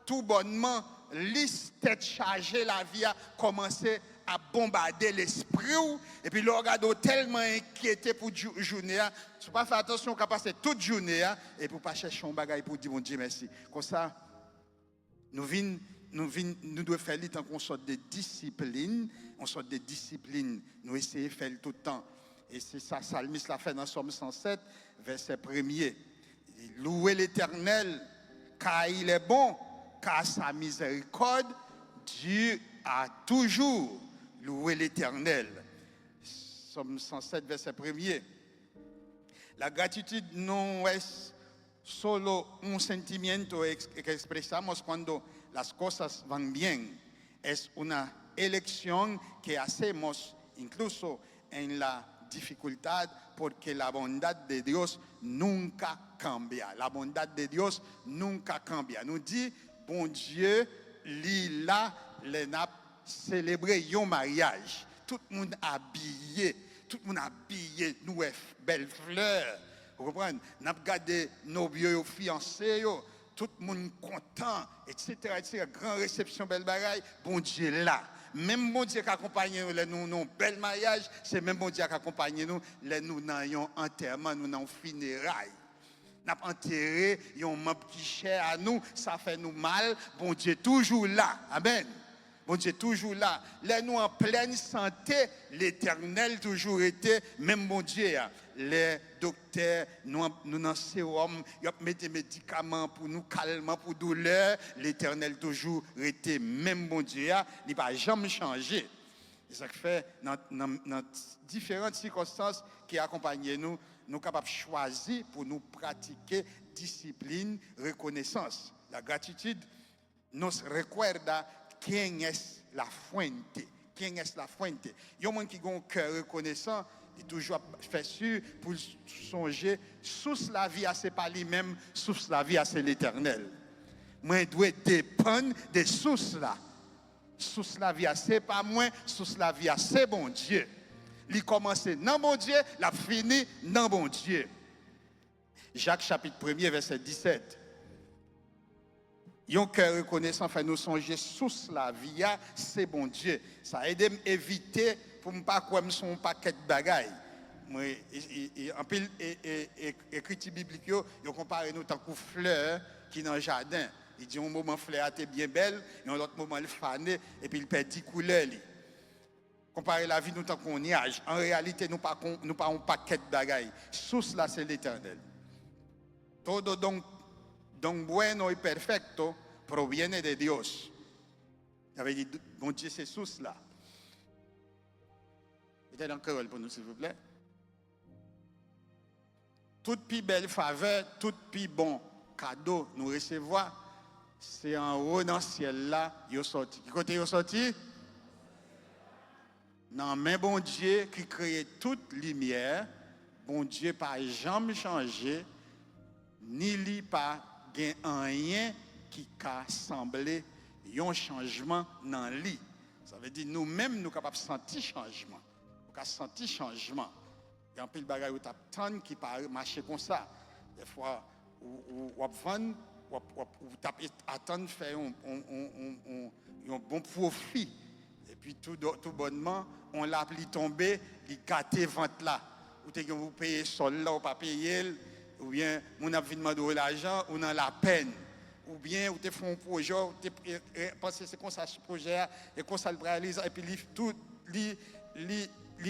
tout bonnement, liste tête chargée, la vie a commencé à bombarder l'esprit. Et puis, le regard tellement inquiété pour la journée. Si vous ne pas faire attention, vous passer toute journée. Et pour ne pas chercher un bagage pour dire, mon Dieu, merci. Comme ça, nous devons faire tant qu'on sorte de discipline. On sort de discipline, nous essayons de faire tout le temps. Et c'est ça, Psalmiste l'a fait dans Somme 107, verset 1er. Louez l'Éternel, car il est bon, car sa miséricorde dure à toujours. Louez l'Éternel. Somme 107, verset 1er. La gratitude non es solo un sentimiento que expresamos cuando las cosas van bien. Es una elección que hacemos incluso en la dificultad porque la bondad de Dios nunca cambia. La bondad de Dios nunca cambia. Nous dit, bon Dieu, li là, les n'a célébré un mariage. Tout le monde habillé, nous belles fleurs. Vous comprenez? N'a regardé nos vieux fiancés, tout le monde content, etc., etc. Grande réception, belle bagaille, bon Dieu là. Même bon Dieu qui accompagne nous dans bel mariage, c'est même bon Dieu qui accompagne nous dans un enterrement, nous dans un funérailles. Nous avons enterré un membre qui cher à nous, ça fait nous mal, bon Dieu toujours là. Amen. Bon Dieu toujours là. Là nous en pleine santé, l'Éternel toujours été, même bon Dieu. Les docteurs, nous dans sérum, ils mettent des médicaments pour nous calmer, pour douleur. L'Éternel toujours été, même bon Dieu, il n'a jamais changé. C'est ça qui fait, dans différentes circonstances qui accompagnent nous, nous sommes capables de choisir pour nous pratiquer discipline, reconnaissance. La gratitude nous recuerda quién es la fuente. Quién es la fuente. Il y a un monde qui a un cœur reconnaissant, il toujours fait sûr pour songer, sous la vie, c'est pas lui-même, sous la vie, c'est l'Éternel. Moi, je dois dépendre des sources là. Sous la vie, c'est pas moi, sous la vie, c'est bon Dieu. Il commence dans bon Dieu, il finit dans bon Dieu. Jacques chapitre 1er, verset 17. Yon cœur reconnaissant fait nous songer sous la vie, c'est bon Dieu. Ça aide à éviter pour ne pas croire que son paquet de bagailles. En pile écriture biblique, ils comparent nous tant que fleurs qui dans le jardin. Il dit un moment fleur était bien belle, et un autre moment elle fané et puis il perd 10 couleurs. Comparer la vie nous tant qu'on nuage. En réalité, nous pas un paquet de bagailles. Sous là c'est l'Éternel. Todo don bueno y perfecto proviene de Dios. Ça veut dire, bon Dieu, c'est sous là. Mettez dans Carole pour nous, s'il vous plaît. Toute plus belle faveur, tout plus bon cadeau nous recevons, c'est en haut dans le ciel là, il est sorti. Qui côté il est sorti? Non, mais bon Dieu qui crée toute lumière, bon Dieu pas jamais changé, ni lui pas gen rien qui a semblé un changement dans lui. Ça veut dire nous-mêmes nous capables de sentir changement. Nous capables sentir changement. Il y a un peu de bagaille où tu qui paraît marcher comme ça. Des fois ou vendre ou attendre faire un bon profit et puis tout bonnement on l'a pris tomber, il gâté vente là. Ou te vous payez sol là ou pas payer ou bien on a demandé l'argent ou dans la peine ou bien ou te font un projet ou te penser c'est comme ça ce projet et comme ça le réalise et puis tout li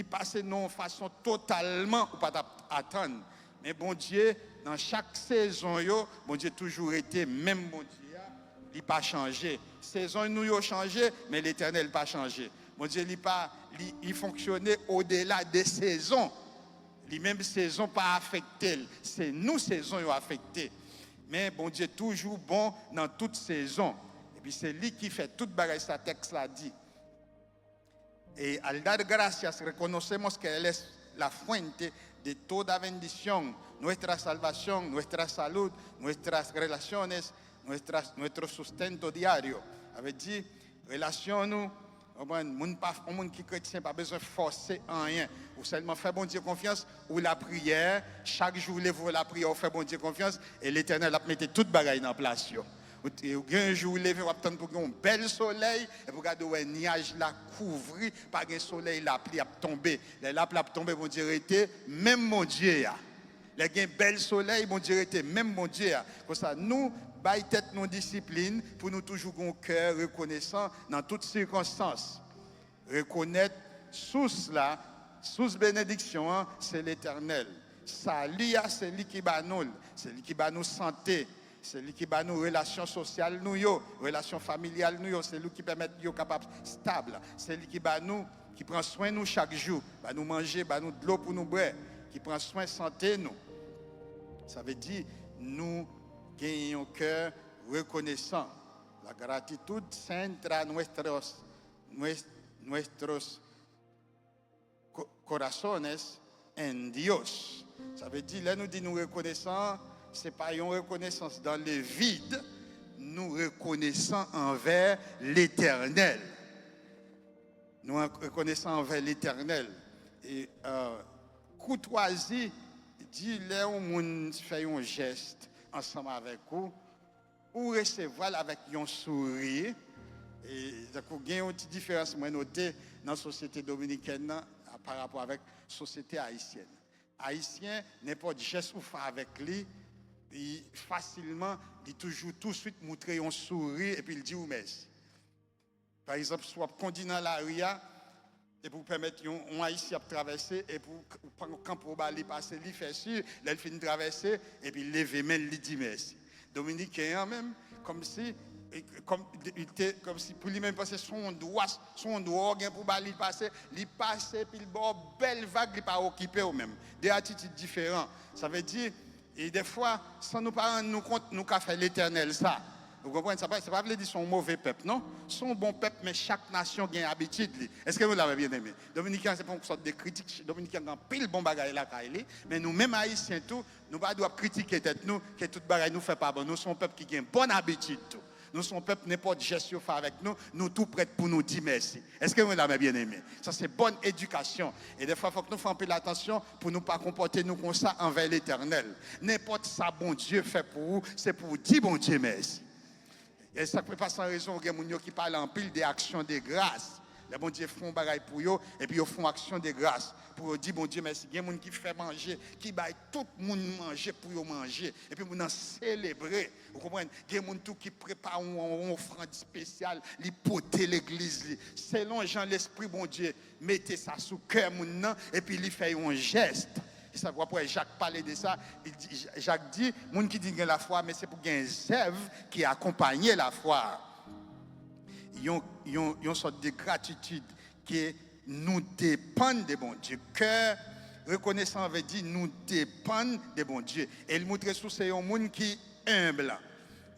passer non façon totalement ou pas attendre mais bon Dieu dans chaque saison yo bon Dieu toujours été même bon Dieu il pas changé saison nous yo changé mais l'Éternel pas changé bon Dieu il fonctionnait au-delà des saisons. Les mêmes saisons pas affectées, c'est nous saisons qui sont affectées. Mais bon Dieu toujours bon dans toute saison. Et puis c'est lui qui fait toute bagaille, ce texte l'a dit. Et al dar gracias reconocemos que él es la fuente de toda bendición, nuestra salvación, nuestra salud, nuestras relaciones, nuestro sustento diario. Avait dit relation nous un monde qui est chrétien pas besoin de forcer en rien. Ou seulement faire bon Dieu confiance ou la prière. Chaque jour, levez la prière, faire bon Dieu confiance et l'Éternel a mis toute bagaille en place. Ou un jour, levez, vous attendez pour un bel soleil et vous regardez un nuage là couvert par un soleil, la pluie a tombé. La pluie a tombé, bon Dieu était même mon Dieu. Il y a un bel soleil, bon Dieu était même mon Dieu. Comme ça, nous, baille tête nos disciplines pour nous toujours un cœur reconnaissant dans toutes circonstances. Reconnaître sous là, sous bénédiction, c'est l'Éternel. Salut, c'est lui qui bat nous, c'est lui qui bat nous santé, c'est lui qui bat nous relations sociales, nous relations familiales, nous c'est lui qui permet de capable stable, c'est lui qui bat nous, qui prend soin de nous chaque jour, bah nous manger, bah nous de l'eau pour nous boire, qui prend soin de santé nous. Ça veut dire nous gagnons un cœur reconnaissant. La gratitud centra nuestros corazones en Dios. Ça veut dire, là nous disons nous reconnaissons, ce n'est pas une reconnaissance dans le vide, nous reconnaissons envers l'Éternel. Nous reconnaissons envers l'Éternel. Et courtoisie, dit là où on fait un geste ensemble avec vous, ou recevoir avec un sourire. Et il y a une petite différence moi notée dans la société dominicaine par rapport avec la société haïtienne. Haïtien, n'importe geste ou fait avec lui, il facilement, il toujours tout de suite montrer un sourire et puis il dit ou merci. Par exemple, soit conduit dans la rue et pour permettre un haïtien de traverser et pour quand pour aller passer, il fait sûr, il finit de traverser et puis il lève même, il dit merci. Dominicain même, comme si pour lui-même passer son droit pour aller passer, il passe puis il bord belle vague, il pas occupé ou même. Des attitudes différentes. Ça veut dire, et des fois, sans nous pas rendre nous compte, nous avons fait l'Éternel ça. Vous comprenez? Ça ne veut pas dire qu'ils sont un mauvais peuple, non? Ils sont un bon peuple, mais chaque nation a une habitude. Est-ce que vous l'avez bien aimé? Dominicains, c'est pas une sorte de critique. Dominicains ont pile bon bagaille là, mais nous-mêmes, Haïtiens, tout, nous ne devons pas critiquer tête nous, que toute bagaille nous fait pas bon. Nous sommes un peuple qui a une bonne habitude. Tout. Nous sommes un peuple, n'importe gestion fait avec nous, nous tout prêts pour nous dire merci. Est-ce que vous l'avez bien aimé? Ça, c'est bonne éducation. Et des fois, il faut que nous fassions un peu l'attention pour ne pas comporter nous comme ça envers l'Éternel. N'importe ça, bon Dieu fait pour vous, c'est pour vous dire bon Dieu merci. Et ça ne peut pas sans raison, il y a des gens qui parlent en pile des actions de grâce. Les bon Dieu font bagaille pour eux et puis ils font action de grâce pour dire bon Dieu merci. Il y a des gens qui font manger, qui baillent tout le monde manger pour eux manger et puis ils célébrer. Vous comprenez? Il y a des gens qui préparent une offrande spéciale, ils portent l'église. Selon Jean l'esprit bon Dieu, mettez ça sous cœur et puis ils font un geste. Et ça, après Jacques parlait de ça. Jacques dit, les gens qui disent la foi, mais c'est pour qu'il y ait une œuvre qui accompagne la foi. Il y a une sorte de gratitude qui nous dépend de bon Dieu. Cœur reconnaissant veut dire nous dépend de bon Dieu. Et il montre sous c'est un monde qui est humble.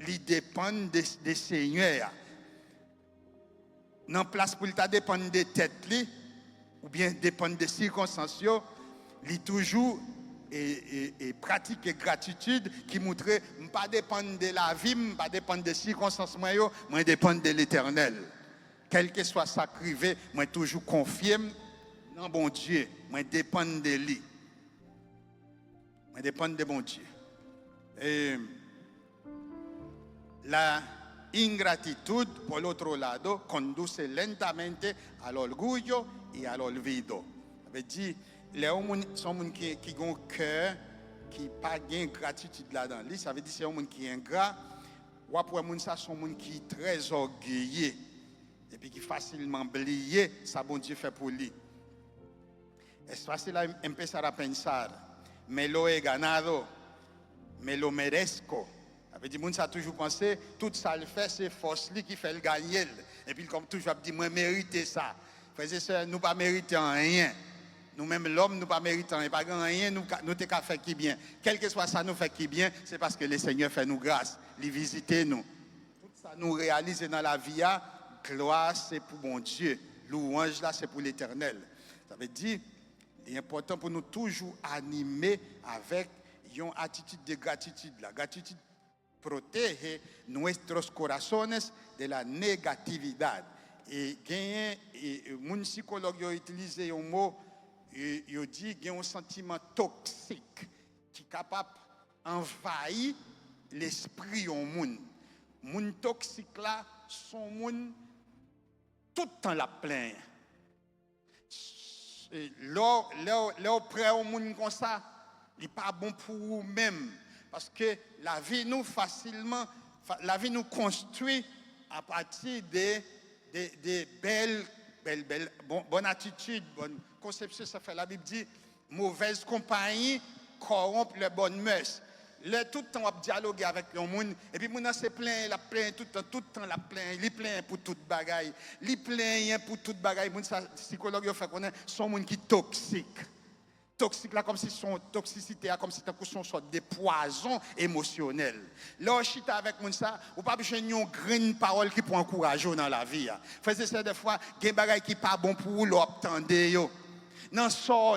Il dépend des seigneurs. Dans place pour il dépend des têtes ou bien dépend des circonstances. Il toujours et pratique et gratitude qui montre pas dépendre de la vie, pas dépendre des circonstances, moi dépendre de l'Éternel. Quel que soit ça privé, moi toujours confié dans bon Dieu, moi dépend de lui. Moi dépend de bon Dieu. Et la ingratitude, por el otro lado, conduce lentamente al orgullo y al olvido. Ça veut dire les gens qui ont un cœur qui n'a pas de gratitude là-dedans. Ça veut dire que c'est un monde qui est ingrat. Ou après, ça sont des gens qui sont très orgueilleux. Et puis qui facilement oublié ça bon Dieu fait pour lui. Es fácil empezar a pensar, me lo he ganado, me lo merezco. Ça veut dire que ça a toujours pensé, tout ça le fait, c'est force qui fait le gagner. Et puis comme toujours, dit, moi mérite ça. Frères et sœurs, nous pas mériter rien. Nous-mêmes, l'homme, nous pas méritons et pas rien, nous te fait qui bien. Quel que soit ça, nous fait qui bien, c'est parce que le Seigneur fait nous grâce, il visite nous. Tout ça nous réalise dans la vie, gloire c'est pour mon Dieu, louange là c'est pour l'Éternel. Ça veut dire, il est important pour nous toujours animer avec une attitude de gratitude. La gratitude protège nuestros corazones de la negatividad. Et mon psychologue a utilisé un mot. Il dit qu'il y a un sentiment toxique qui est capable d'envahir l'esprit au monde. Moun toxique là, son monde tout le temps la plaint. Là près au monde comme ça, il n'est pas bon pour vous-même. Parce que la vie nous facilement, la vie nous construit à partir de belles bonne attitude, bonne conception, ça fait la Bible dit mauvaise compagnie corrompt les bonnes mœurs. Là tout le temps on dialoguer avec le monde et puis mon se plaint, la plaint tout le temps la plaint, il plaint pour toute bagaille, il plaint pour toute bagaille. Mon psychologue fait connaître son monde qui toxique. Toxique là comme si son toxicité comme si c'était une sorte de poison émotionnel. Là on chita avec mon ça, ou pas besoin une grande parole qui pour encourager dans la vie. Faisait ça des fois, des bagailles qui pas bon pour l'obtendre yo. Dans ça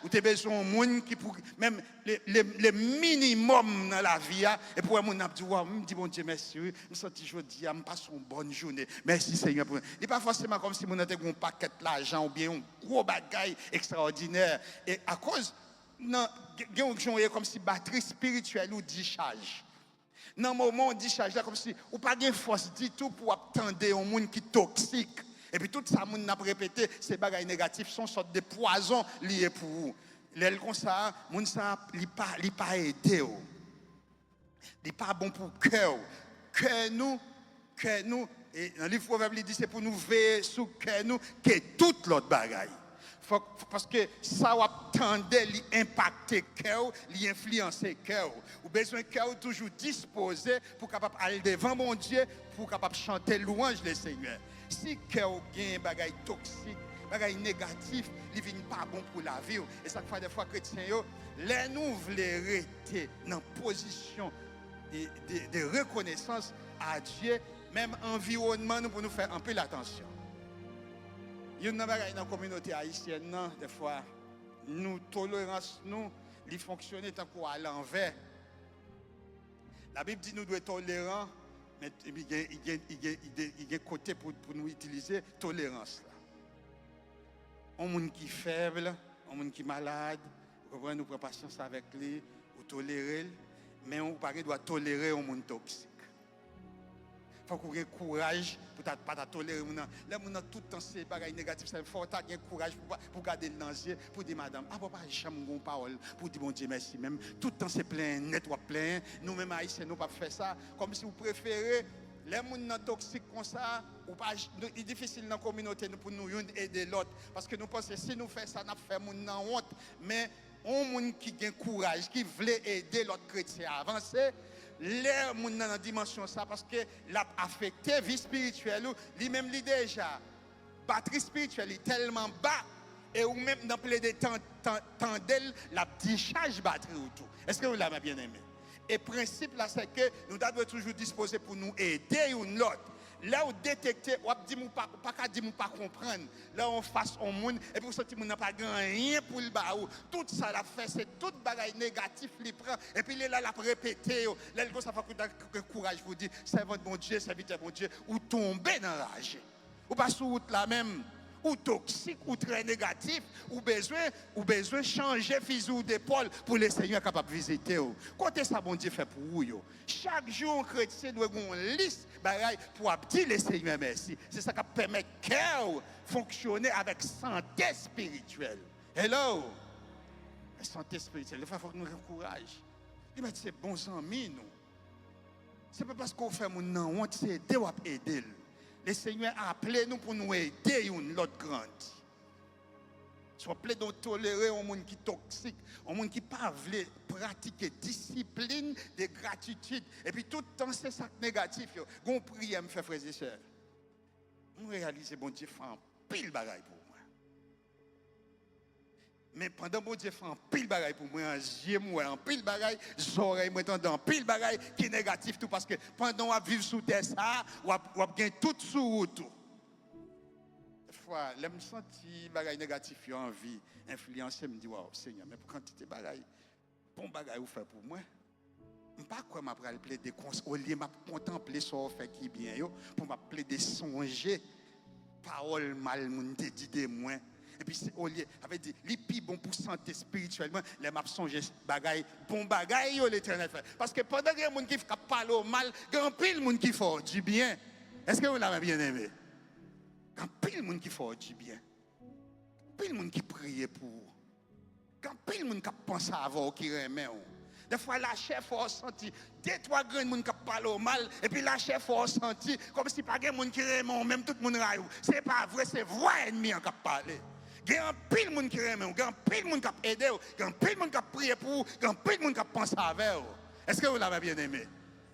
ou tu besoin de monde qui pour même le minimum dans la vie et pour mon a dit me dit bon Dieu merci, me senti jodi me passe une bonne journée. Merci Seigneur pour. Il pas forcément comme si mon était un paquet d'argent ou bien un gros bagaille extraordinaire et à cause non comme si batterie spirituelle ou décharge. Dans le moment où décharge là comme si ou pas de force du tout pour attendre un monde qui toxique. Et puis tout ça, moun n'a répété, ces bagages négatifs sont sorte de poison liés pour vous. L'aile comme ça, moun ça, il pas aidé. Il pas bon pour cœur. Cœur nous, et dans le livre Proverbe, il dit c'est pour nous veiller sur cœur nous, que toute l'autre bagaille. Parce que ça va tendre à impacter le cœur, à influencer le cœur. Ou besoin de cœur toujours disposé pour capable aller devant mon Dieu, pour capable chanter louange le Seigneur. Si le cœur a un bagage toxique, un bagage négatif, il ne vient pas bon pour la vie. Et ça fait des fois chrétiens, les nous voulons rester dans une position de reconnaissance à Dieu, même environnement nous pour nous faire un peu l'attention. Il y a dans la communauté haïtienne, des fois, nous, tolérance, nous, il fonctionne tant qu'on à l'envers. La Bible dit que nous devons être tolérants, mais il y a un côté pour nous utiliser tolérance. Un monde qui est faible, un monde qui est malade, nous prenons patience avec lui, ou tolérer, mais on doit tolérer un monde toxique. faut qu'on ait courage pour pas tolérer les gens tout le temps c'est bagaille négatif c'est faut avoir courage pour garder le danger pour dire madame pas jamais une parole pour dire bon Dieu merci même tout le temps c'est plein net ou plein nous même haïtiens nous pas faire ça comme si vous préférez les gens toxiques comme ça ou pas il est difficile dans la communauté pour nous aider l'autre parce que nous pensons que si nous faisons ça nous fait gens honte mais on monde qui a courage qui veut aider l'autre chrétien à avancer les gens dans la dimension ça parce que l'a affecté vie spirituelle lui-même lui déjà batterie spirituelle est tellement bas et ou même dans plein de temps d'elle la décharge batterie ou tout est-ce que vous l'avez bien aimé et principe là c'est que nous devons toujours disposer pour nous aider l'autre là où détecter ou dit pas comprendre là on face au monde et pour sortir monde n'a pas rien pour le bas tout ça la fait c'est toute bagaille négatif li prend et puis là la répéter là il faut ça fait courage vous dire servant bon Dieu serviteur bon Dieu ou tomber dans rage ou pas sur route là même ou toxique ou très négatif ou besoin changer fusil d'épaule pour les seigneurs capable visiter côté ça bon Dieu fait pour vous chaque jour un chrétien doit avoir une liste pour dire les seigneurs merci c'est ça qui permet cœur fonctionner avec santé spirituelle hello la santé spirituelle il faut que nous courage c'est bons amis nous c'est pas parce qu'on fait mon nom on c'est aider le Seigneur a appelé nous pour nous aider l'autre grande. Soit appelé de tolérer un monde qui est toxique, un monde qui ne peut pas pratiquer discipline de gratitude. Et puis tout le temps, c'est ça négatif. On prie, me fait frères et sœurs. On réalise, bon Dieu, fait un pile bagaille pour moi. Mais pendant que Dieu fait un pile bagaille pour moi, j'ai un pile bagaille, j'aurais un pile bagaille qui est négatif tout parce que pendant qu'on vit sous terre ça, on gagne tout sous route. Des fois, je me sens bagaille négatif en vie, influencé, me dit waouh Seigneur, mais pour quantité bagaille, bon bagaille vous fait pour moi. Je ne sais pas quoi m'a plaider au lieu de contempler ce qu'on fait qui bien pour m'a plaider songer parole mal moun te dit de moi. Et puis, au lieu, avait dit, les plus bon pour santé spirituellement, les m'a songé bagaille, bon bagaille, l'éternel fait. Parce que pendant que les gens qui parlent au mal, il y a pile de gens qui font du bien. Est-ce que vous l'avez bien aimé? Il y a pile de gens qui font du bien. Pile de gens qui prient pour vous. Il y a pile de gens qui pensent à vous, qui remettent. Des fois, la chef a senti, deux, trois grands gens qui parlent au mal, et puis la chef a senti, comme si pas de gens qui remettent, même tout le monde raille. Ce n'est pas vrai, c'est vrai ennemi qui parle. Il y a un pile de monde qui remet, il y a un pile de monde qui aide, il y a un pile de monde qui prie pour vous, il y a un pile de monde qui pense avec vous. Est-ce que vous l'avez bien aimé?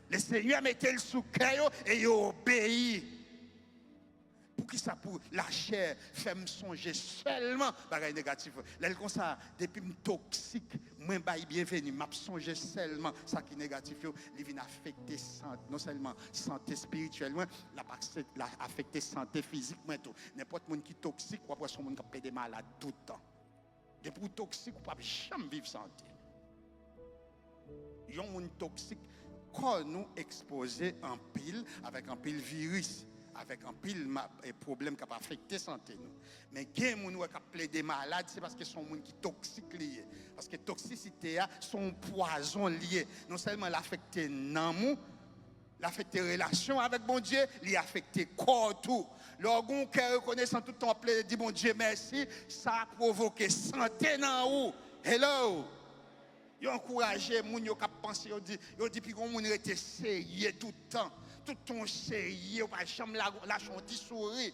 Le Seigneur mettait le sous cœur et il obéit. Pour qui ça pour la chair fait me songer seulement bagaille négatif. Là comme ça depuis me toxique, moi bail bienvenu, m'a songer seulement ça qui est négatif, il vient affecter non seulement santé spirituelle, la affecter santé physique moi tout. N'importe monde qui toxique ou après son monde qui peut malade tout le temps. Des pour toxique ou pas jamais vivre santé. Yon monde toxique quand nous exposé en pile avec un pile virus avec un pile de problèmes qui peuvent affecter la santé. Mais il y a des gens qui plaident des malades, c'est parce que sont des gens qui sont toxiques liés. Parce que la toxicité sont poison liés. Non seulement l'affecte l'amour, l'affecte les relations avec bon Dieu, l'affecte le corps tout. Lorsqu'on reconnaissant tout le temps, dit bon Dieu merci, ça a provoqué santé dans vous. Hello! Ils ont encouragé les gens qui pensent, ils ont dit que les gens étaient sérieux tout le temps. Tout ton sérieux, par exemple, la chantier souris.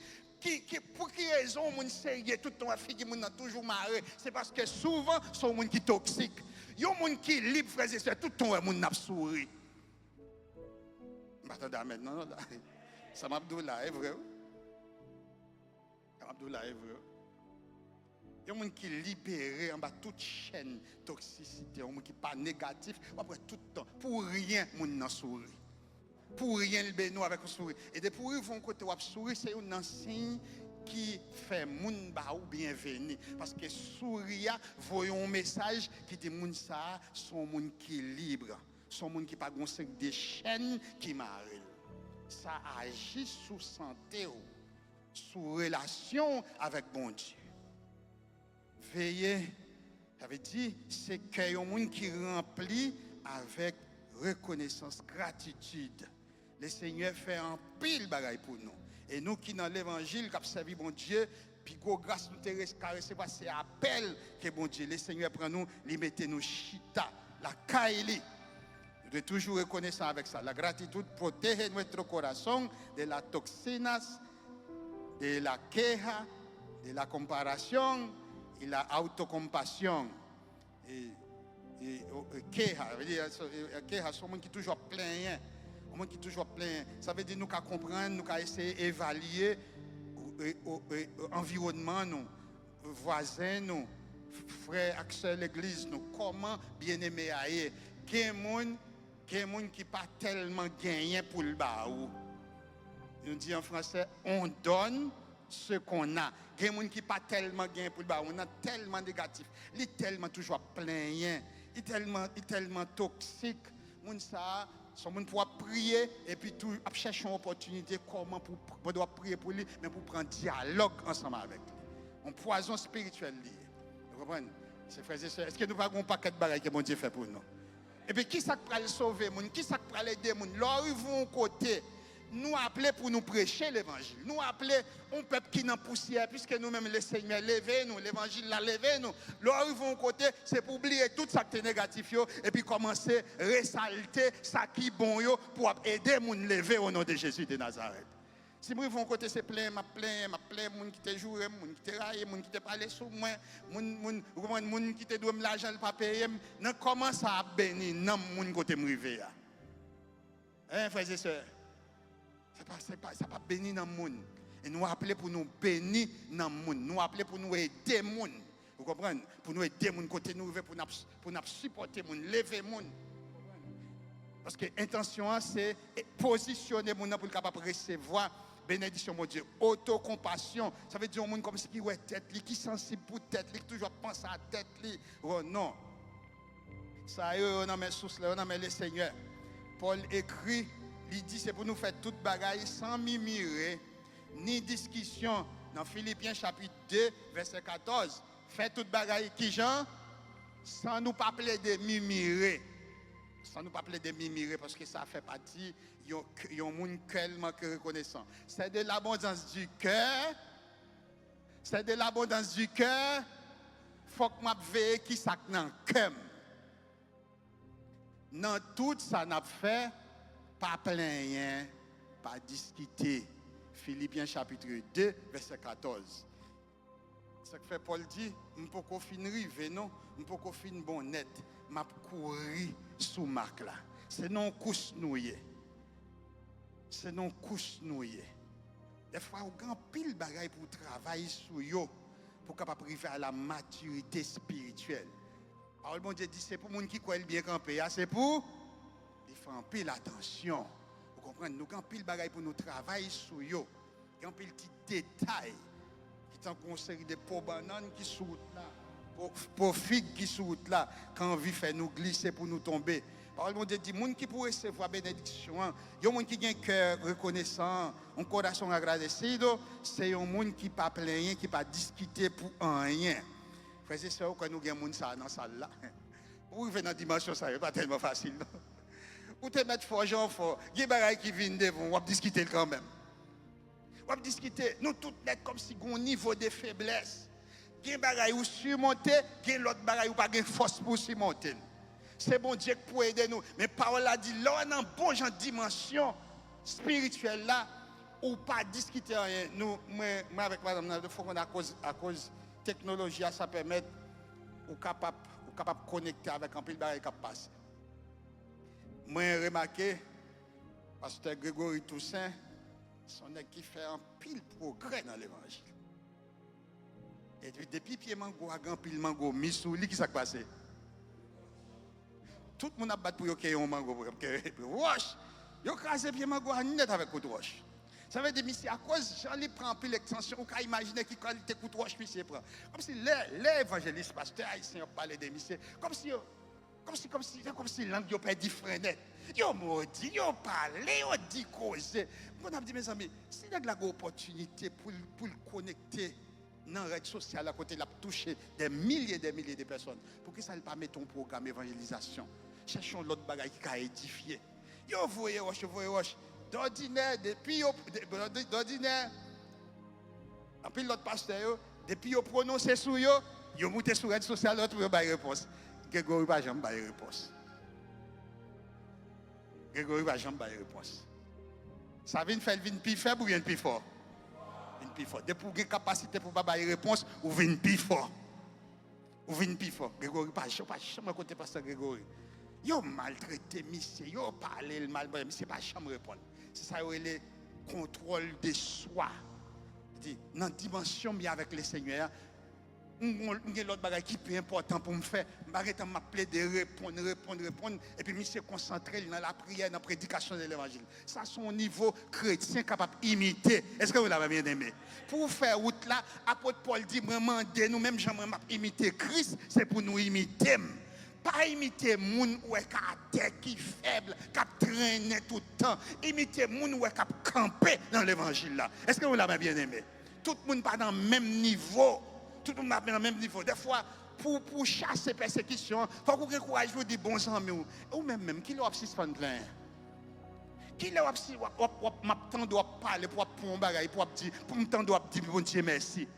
Pour qui raison, mon sérieux, tout ton fille qui m'a toujours marré, c'est parce que souvent, sont des gens qui toxiques. Il y a des gens qui libre, frères et sœurs, tout ton monde n'a souri. Attendez, maintenant, ça m'a dit là, est vrai? Ça m'a dit là, est vrai? Il y a des gens qui libérés en bas toute chaîne toxicité, des gens qui ne sont pas négatifs, après tout le temps, pour rien, mon n'a souri. Pour rien le bénou avec un sourire. Et de pour ils vont côté ou sourire, c'est un signe qui fait moun ba ou bienvenue. Parce que sourire, voyons un message qui dit moun ça, sont moun qui libre, sont moun qui pas gon des chaînes qui marrent. Ça agit sous santé, sous relation avec bon Dieu. Veillez, j'avais dit, c'est qu'il y a un monde qui remplit avec reconnaissance, gratitude. Le Seigneur fait un pile bagaille pour nous. Et nous qui dans l'évangile, qui avons servi bon Dieu, puis grâce nous te recevoir c'est appel que bon Dieu, le Seigneur prend nous, lui mette nous chita, la kaili. Nous devons toujours reconnaissant avec ça. La gratitude protège notre corazón de las toxinas, de la queja, de la comparación y la autocompasión. Queja, queja, c'est un monde qui toujours plein. Un monde qui toujours plein. Ça veut dire nous qu'à comprendre, nous qu'à essayer d'évaluer l'environnement, nous, voisins, nous, frères, sœurs de l'église, nous, comment bien aimer ailleurs. Il y a des gens qui pas tellement gagné pour le baou. On dit en français, on donne ce qu'on a. Il y a des gens qui pas tellement gagné pour le baou. On a tellement négatif. Il est tellement toujours plein. Il est tellement toxique. Ça, son monde pour prier et puis tout chercher une opportunité comment pour doit prier pour lui, mais pour prendre dialogue ensemble avec lui. Un poison spirituel lié. Vous comprenez? C'est frères et sœurs. Est-ce que nous avons un paquet de bagages que mon Dieu fait pour nous? Et puis qui ça peut le sauver, qui ça peut aider moun? Là ils vont côté, nous appeler pour nous prêcher l'évangile. Nous appeler un peuple qui n'a poussière puisque nous-mêmes le Seigneur levé nous, l'évangile l'a levé nous. Là ils vont côté, c'est pour oublier tout ça qui est négatif yo, et puis commencer à ressalter ça qui est bon yo pour aider moun lever au nom de Jésus de Nazareth. Si moi vont côté c'est plein, m'a plein moun qui te joué, moun qui te raillé, moun qui te parlé sur moi, moun qui te doit l'argent le pas payer, non commence à bénir non moun côté m'rivé là. Hein frères et sœurs. Ça pas bénir dans moun. Et nous appeler pour nous bénir dans moun, nous appeler pour nous aider moun. Vous comprenez? Pour nous aider moun côté nous pour nous supporter moun, lever moun. Parce que l'intention c'est positionner moun pour capable recevoir bénédiction, mon Dieu. Autocompassion. Ça veut dire un monde comme si qui ouais tête, qui sensible pour tête, qui toujours pense à tête. Oh non. Ça y est, on a mis source là, on a mis le Seigneur. Paul écrit, il dit c'est pour nous faire toute bagaille sans mimirer, ni discussion. Dans Philippiens chapitre 2, verset 14. Fait toute bagaille qui Jean? Sans nous pas plaider de mimirer. Sans nous pas plaider de mimirer parce que ça fait partie. Il y a un monde tellement reconnaissant. C'est de l'abondance du cœur. C'est de l'abondance du cœur. Il faut que je veille qui ça dans le cœur. Dans tout ça n'a fait, pas plein, pas discuter. Philippiens chapitre 2, verset 14. Ce que fait Paul dit, je ne peux pas finir, non, je ne peux pas finir bon net. Je vais courir sous marque là. C'est non couche nouillé. C'est non couche nouillé. Des fois, on a pile bagaille pour travailler sur yo, pour capable arriver à la maturité spirituelle. Alors, bon Dieu dit, c'est pour les gens qui croient bien camper, c'est pour il faut en pile attention. Vous comprenez? Nous avons pile bagaille pour nous travailler sur yo. Il y a un petit détail qui est en série de pots bananes qui sont là, pour figues qui sont là, quand on vit faire nous glisser pour nous tomber. Alors, mon Dieu dit, les gens qui pourraient recevoir bénédiction, il y a des gens qui ont un cœur reconnaissant, un corazon agradecido, c'est un monde qui ne pas plaigner, qui ne pas discuter pour rien. Frères et sœurs, quand nous avons des gens dans cette salle-là, pour arriver dans la dimension, ça n'est pas tellement facile. Ou te mettre fort, genre fort, il y a des gens qui viennent devant, on va discuter quand même. On va discuter, nous tous être comme si on a un niveau de faiblesse. Il y a des gens qui surmonter, il y a l'autre gens qui n'ont pas de force pour surmonter. C'est bon Dieu qui peut aider nous. Mais parole a dit, là, on a un bon genre de dimension spirituelle là, ou pas discuter rien. Nous, moi avec madame, il faut qu'on à cause de technologie, ça permet ou capable de connecter avec un pile de qui passe. Moi, j'ai remarqué, pasteur Grégory Toussaint, son qui fait un pile progrès dans l'évangile. Et depuis pied mango, un pile mango, misouli, qui s'est passé? Tout le monde a battu pour qu'il y ait un mango. Roche, il a crasé pied mango net avec coup de roche. Ça veut dire, monsieur, à cause, j'en ai pris un peu l'extension, on peut imaginer qui qualité coup de roche, monsieur prend. Comme si l'évangéliste pasteur haïtien parlait de monsieur, comme si langue n'a pas dit frenet. Yo maudit, yo parlé, yo dit causer. On a dit, mes amis, s'il y a de la opportunité pour le connecter dans les réseaux sociaux à côté, il a touché des milliers de personnes. Pour que ça ne pas mettre ton programme d'évangélisation. Cherchons l'autre bagaille qui a édifié. Yo voyez roche. d'ordinaire, d'ordinaire, en plus l'autre pasteur, depuis qu'ils prononcé sur eux, ils ont monté sur la règle sociale pour avoir une réponse. Grégory va jamais avoir une réponse. Grégory va jamais avoir une réponse. Ça vient faire une plus faible ou une plus fort? Une plus fort. Depuis que vous avez capacité pour avoir une réponse, vous venez plus fort. Vous venez plus fort. Grégory, pas jamais côté pasteur Grégory. Yo maltraité, monsieur, yo parlé le mal, monsieur pas jamais répondre. C'est ça le contrôle de soi. Dans la dimension bien avec le Seigneur, il y a l'autre bagage qui est plus important pour me faire. Je m'appeler de répondre. Et puis, je suis concentré dans la prière, dans la prédication de l'évangile. Ça, c'est un niveau chrétien capable d'imiter. Est-ce que vous l'avez bien aimé? Pour faire route là, apôtre Paul dit, nous-mêmes, j'aimerais imiter Christ, c'est pour nous imiter. Pas imiter moun ou est qui faible, qui traîne tout le temps. Imiter moun ou est qui camper dans l'évangile là. Est-ce que vous l'avez bien aimé? Tout le monde pas dans le même niveau. Tout le monde pas dans le même niveau. Des fois, pour chasser persécution, il faut qu'on ait le courage de dire bon sang, ou même, qui l'a suspendre plein? Qui l'a m'attendre parler pour un bagage, pour m'attendre dire bon Dieu merci.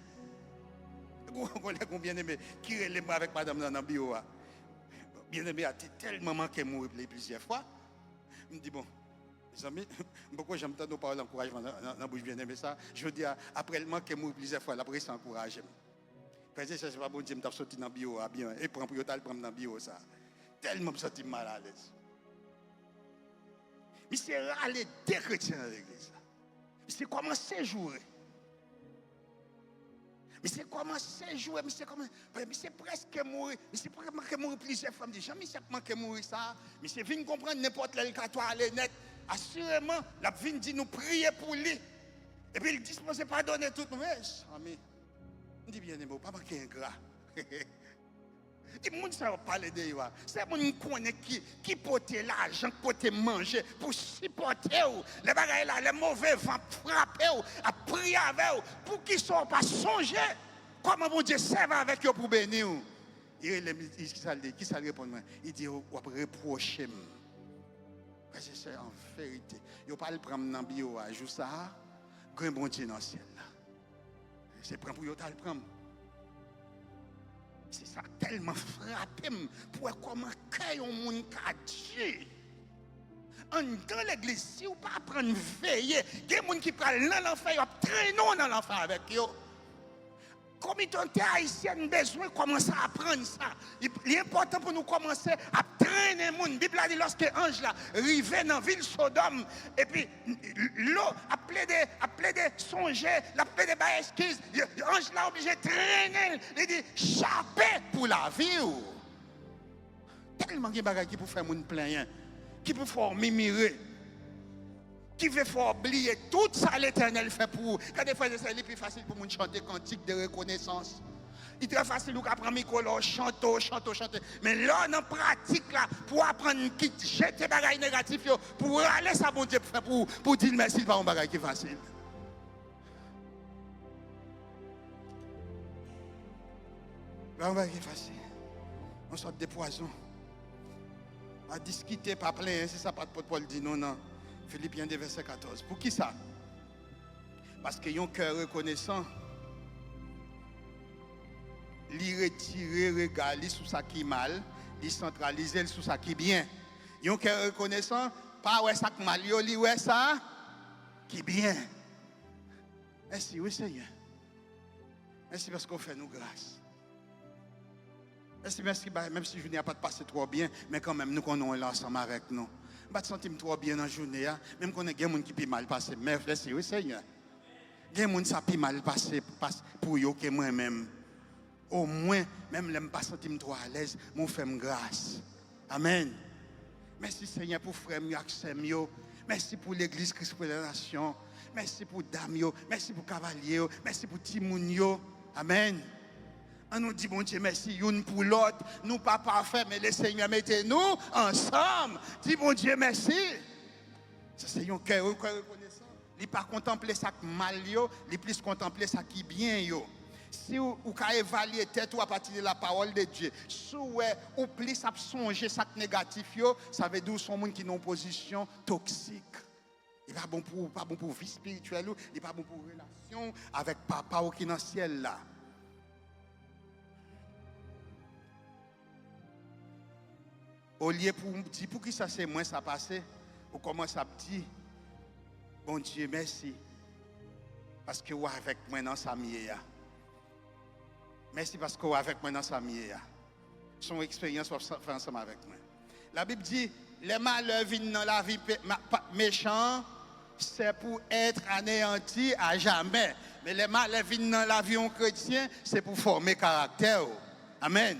Vous connaissez bien aimé qui relève avec madame dans le bureau. Bien aimé a tellement manqué mourir plusieurs fois. Je me dis bon, mes amis, pourquoi j'aime tant nos paroles d'encouragement dans la bouche bien aimé ça? Je veux dire, après le manqué mourir plusieurs fois, après ça encourage. Parce que c'est pas bon Dieu, je suis sorti dans le bureau, bien, et prendre pour le prendre dans le bureau ça. Tellement je suis sorti mal à l'aise. Mais c'est râler des chrétiens dans l'église. C'est commencer à jouer. Mais c'est commencer à jouer, mais c'est presque mourir. Mais c'est presque mourir plusieurs fois. Je me dis, jamais c'est manqué mourir ça. Mais c'est venu comprendre n'importe quel cas, toi, aller net. Assurément, la vie dit nous prier pour lui. Et puis il dispose pas donner tout. Mais, ami, on dit bien, pas manquer un gras. Les gens ne savent pas parler de lui. C'est les gens qui connaissent qui portent l'argent, qui portent manger pour supporter. Les bagages là, les mauvais vents frapper, à prier avec eux, pour qu'ils ne soient pas songés. Comment bon Dieu serve avec eux pour bénir? Qui ça répond? Il dit, on va reprocher. Parce que c'est en vérité. Il ne pas le prendre dans le bio à jour ça. Grand bon Dieu dans le ciel. C'est prendre pour le prendre. C'est ça tellement frappé pour comment qu'il y a un monde qui a Dieu. Dans l'église, si vous ne pas apprendre à veiller, il y a des gens qui prennent dans l'enfer, ils traînent dans l'enfer avec eux. Communauté haïtienne besoin de commencer à apprendre ça. Il est important pour nous commencer à traîner les gens. La Bible a dit lorsque l'ange là arrivait dans la ville Sodome, et puis l'eau a plaidé songer, a plaidé des excuses, l'ange là obligé de traîner, il dit chapé pour la vie. Tellement de choses qui peuvent faire mon plein, qui peuvent faire mimirer. Qui veut faire oublier tout ça l'Éternel fait pour vous. Quand des fois c'est plus facile pour nous chanter cantique de reconnaissance. Il est très facile pour apprendre micro, chanter. Mais là, dans la pratique, là, pour apprendre à jeter des bagages négatifs, pour aller ça, bon Dieu, pour dire merci, pas un bagage qui est facile. Pas un bagage qui est facile. On sort des poisons. À discuter, pas plein, c'est ça, pas de Paul dit non. Philippiens 2, verset 14. Pour qui ça? Parce qu'ils ont un cœur reconnaissant. Ils retirent, regarder sur ça qui est mal, ils centralisent sur ça qui est bien. Ils ont un cœur reconnaissant, pas ouais ça qui est mal, ils ouais ça qui est bien. Merci, oui Seigneur. Merci parce qu'on fait nous grâce. Merci, même si je n'ai pas passé trop bien, mais quand même nous qu'on est là ensemble avec nous. Je ne me sens trop bien dans la journée, même quand il y a des gens qui peuvent mal passer. Merci, oui Seigneur. Il y a des gens qui peuvent mal passer pour eux que moi-même. Au moins, même si je ne me sens pas trop à l'aise, je fais grâce. Amen. Merci Seigneur pour frère Maxime. Merci pour l'église Christ pour la nation. Merci pour Dame. Merci pour Cavalier. Merci pour Timoun. Amen. On nous dit, bon Dieu, merci, une pour l'autre. Nous pas parfaits, mais le Seigneur mettez-nous ensemble. Dis, bon Dieu, merci. Ça, c'est un cœur reconnaissant. Il ne pas contempler ça qui mal, il plus contempler ça qui bien. Si vous avez évalué tête à partir de la parole de Dieu, si vous plus songer ça qui négatif, ça veut dire que sont gens qui ont une position toxique. Il n'est pas bon pour vie spirituelle, il n'est pas bon pour relation avec papa qui est dans le ciel là. Au lieu pour me dire, pour qui ça c'est moi ça passé, on commence à me dire, bon Dieu, merci. Parce que vous êtes avec moi dans sa mienne. Merci parce que vous êtes avec moi dans sa mienne. Son expérience, vous fait ensemble avec moi. La Bible dit, les malheurs viennent dans la vie méchante, c'est pour être anéanti à jamais. Mais les malheurs viennent dans la vie chrétien, c'est pour former caractère. Amen.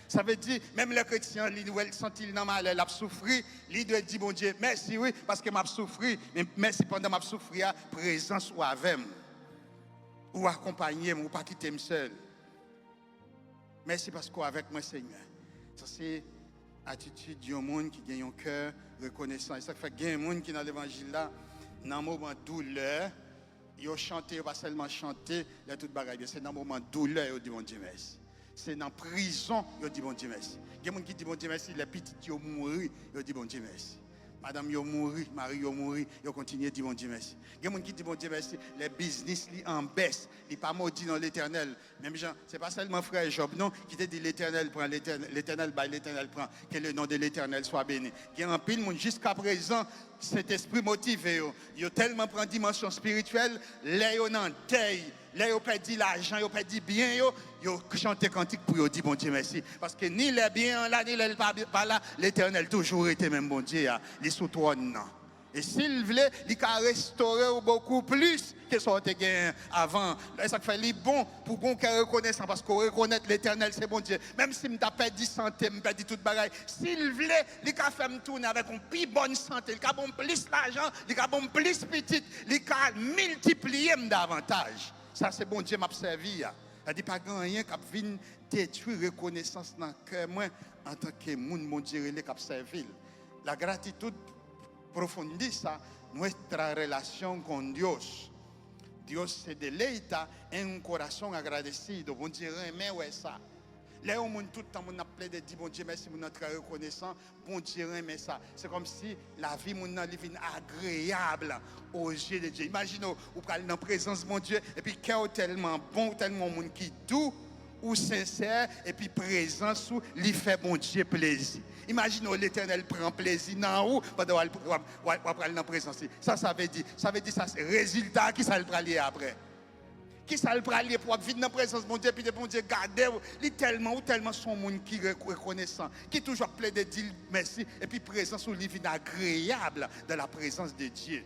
Ça veut dire, même les chrétiens, ils sentent dans le malheur, ils souffrent, ils doivent dire, bon Dieu, merci, oui, parce que je souffre, mais merci pendant que je souffre, présence ou avec moi. Ou accompagner, ou pas quitter moi seul. Merci parce que avec moi, Seigneur. Ça, c'est l'attitude d'un monde qui a un cœur reconnaissant. Et ça fait qu'il y a un monde qui, dans l'évangile là, dans un moment de douleur, ils ont chanté, pas seulement chanté, il y a tout bagaille. C'est dans un moment de douleur, ils ont dit, bon Dieu, merci. C'est dans la prison, ils ont dit, bon Dieu, merci. Il y a des gens qui disent, bon Dieu, merci, les petits, ils ont mouru, ils ont dit, bon Dieu, merci. Madame, ils ont mouru, Marie, ils ont mouru, ils ont continué à dire, bon Dieu, merci. Il y a des gens qui disent, bon Dieu, merci, les business, ils en baissent, ils ne sont pas maudits dans l'éternel. Même gens, ce n'est pas seulement frère Job, non, qui te dit, l'éternel prend, l'éternel prend, que le nom de l'éternel soit béni. Il y a un pile, jusqu'à présent, cet esprit motivé, ils ont tellement pris une dimension spirituelle, là, ils ont un deuil. Là, ils ont perdu l'argent, ils ont perdu bien, ils ont chanté cantique pour dire bon Dieu merci. Parce que ni les biens là, ni les pas là, l'éternel toujours était même bon Dieu, il est sous trône. Et s'il voulait, il a restauré beaucoup plus que ce qu'on gagné avant. Ça fait les bon pour qu'on reconnaisse, parce qu'on reconnaît l'éternel, c'est bon Dieu. Même si je perdu santé, je perdu toute bagaille. S'il voulait, il a fait me tourner avec une plus bonne santé, il a bon plus l'argent, il a bon plus petit, il a multiplié davantage. Ça, c'est bon Dieu m'a servi. Il dit pas rien qui vient détruire la reconnaissance dans le cœur, moi, en tant que monde, mon Dieu, qui a servi. La gratitude profondit ça, notre relation avec Dieu. Dieu se deleita en un corazón agradecido. Bon Dieu, aimé ouais ça. Là où tout le temps on a plaidé dit bon Dieu merci pour notre reconnaissant, bon Dieu aimé ça. C'est comme si la vie mon devient agréable aux yeux de Dieu. Imaginez vous parlez dans la présence de mon Dieu et puis cœur tellement bon, tellement monde qui doux ou sincère et puis présence où lui fait bon Dieu plaisir. Imaginez l'Éternel prend plaisir dans où pendant qu'on parle dans la présence. Ça veut dire ça c'est résultat qui ça le pralier après. Qui ça le pralier pour vivre dans la présence de mon Dieu puis de bon Dieu garder lui tellement son monde qui reconnaissant qui toujours plaît de dire merci et puis présence où lui vient agréable dans la présence de Dieu.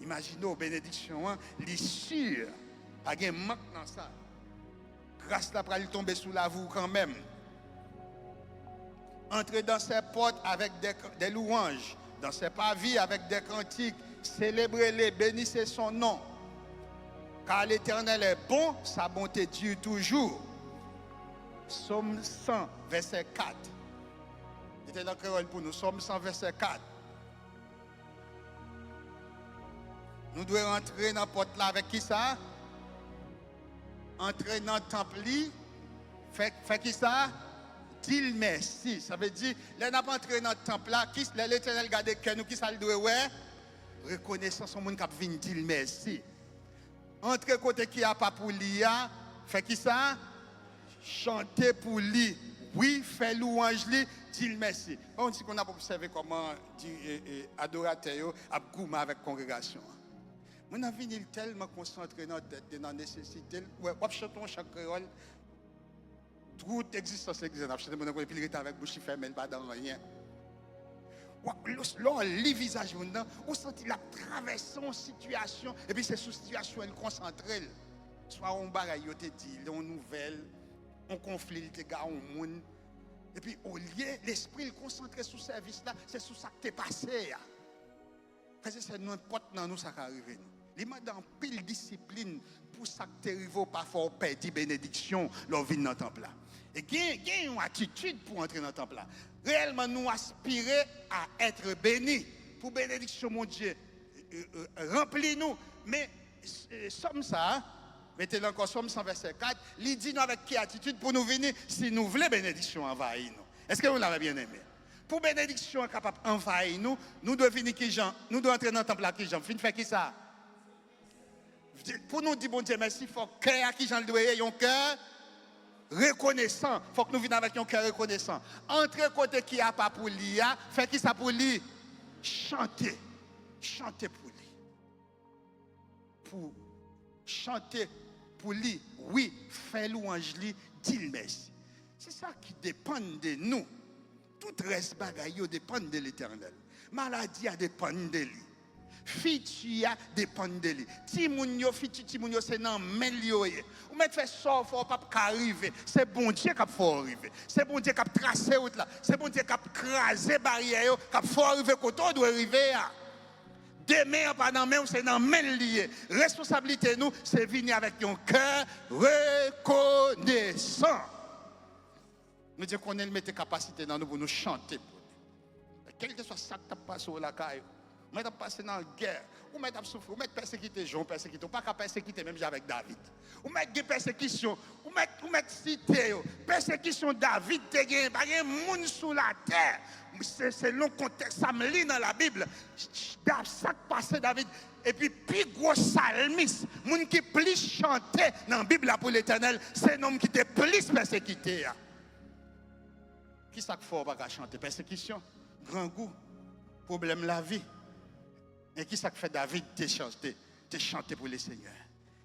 Imaginez bénédiction l'issue pas gain manque dans ça. Grâce là pour tomber sous la voûte quand même. Entrer dans ses portes avec des louanges, dans ses pavillons avec des cantiques, célébrez-les, bénissez son nom. Car l'Éternel est bon, sa bonté dure toujours. Psaume 100, verset 4. C'était dans créole pour nous, Psaume 100, verset 4. Nous devons entrer dans la porte là avec qui ça? Entrer dans le temple, fait qui ça? Dis merci. Ça veut dire, là, n'a pas entré dans le temple là, l'Éternel garde que nous, qui ça le doit, ouais? Reconnaissance au monde qui vient dire merci. Entre côté qui a pas pour lui, fait qui ça? Chanter pour lui. Oui, fait louange lui, dire merci. On dit qu'on a observé comment adorateur a goûté avec la congrégation. On a fini tellement concentré dans la nécessité. On chante chaque créole. Toute existence existe. On chante puis il est avec bouche fermée, pas dans rien. Lorsqu'on lit le visage, on sent qu'il a traversé une situation, et puis c'est sous situation elle concentrée. Soit on bagaille, on te dit, on nouvelle, on conflit, les gars, on monde. Et puis au lieu, l'esprit concentré sur ce service-là, c'est sur ça que tu es passé. Parce que c'est n'importe dans nous ça qui arrive. Il m'a dans pile discipline pour ça que tu arrives pas fort perdre bénédiction lors de dans le temple là. Et il y a une attitude pour entrer dans le temple là. Réellement, nous aspirer à être bénis. Pour bénédiction, mon Dieu, remplis-nous. Mais, somme ça, mettez-le encore, somme 100, verset 4, il dit nous avec quelle attitude pour nous venir si nous voulons bénédiction envahir nous. Est-ce que vous l'avez bien aimé? Pour bénédiction capable d'envahir nous, nous devons venir qui Jean, nous devons entrer dans le temple là qui Jean. Fin faire qui ça? Pour nous dire bon Dieu merci, il faut que cœur qui Jean doit un cœur reconnaissant. Il faut que nous venions avec un cœur reconnaissant. Entre côté qui a pas pour lui, fait qui ça pour lui? Chanter. Chanter pour lui. Pour chanter pour lui, oui, faire louange lui, dis merci. C'est ça qui dépend de nous. Tout reste bagaille dépend de l'Éternel. Maladie dépend de lui. Fitu dépend de lui. Timounio, fitu, timounio, c'est dans main lié. Ou mettre fait sort faut pas arriver. C'est bon Dieu qui faut arriver. C'est bon Dieu qui a tracé route là. C'est bon Dieu qui a crasé barrière qui faut arriver quand on doit arriver. Demain, pas dans main, c'est dans main lié. Responsabilité nous, c'est venir avec un cœur reconnaissant. Nous disons qu'on a mettre capacité dans nous pour nous chanter. Quel que soit ça qui passe au la caille, on met passer dans la guerre, on met souffrir, on met persécuter Jean, persécuter, pas qu'à persécuter même avec David. On met des persécutions, on met cité, persécution David, il pas de monde sous la terre. C'est long contexte, ça me lit dans la Bible. Ça qui passe David. Et puis, plus gros salmiste, monde qui plus chanté dans la Bible pour l'Éternel, c'est un homme qui était plus persécuté. Qui ça qu'il faut pas chanter? Persécution, grand goût, problème la vie. Et qui ça que fait David te chanter pour le Seigneur?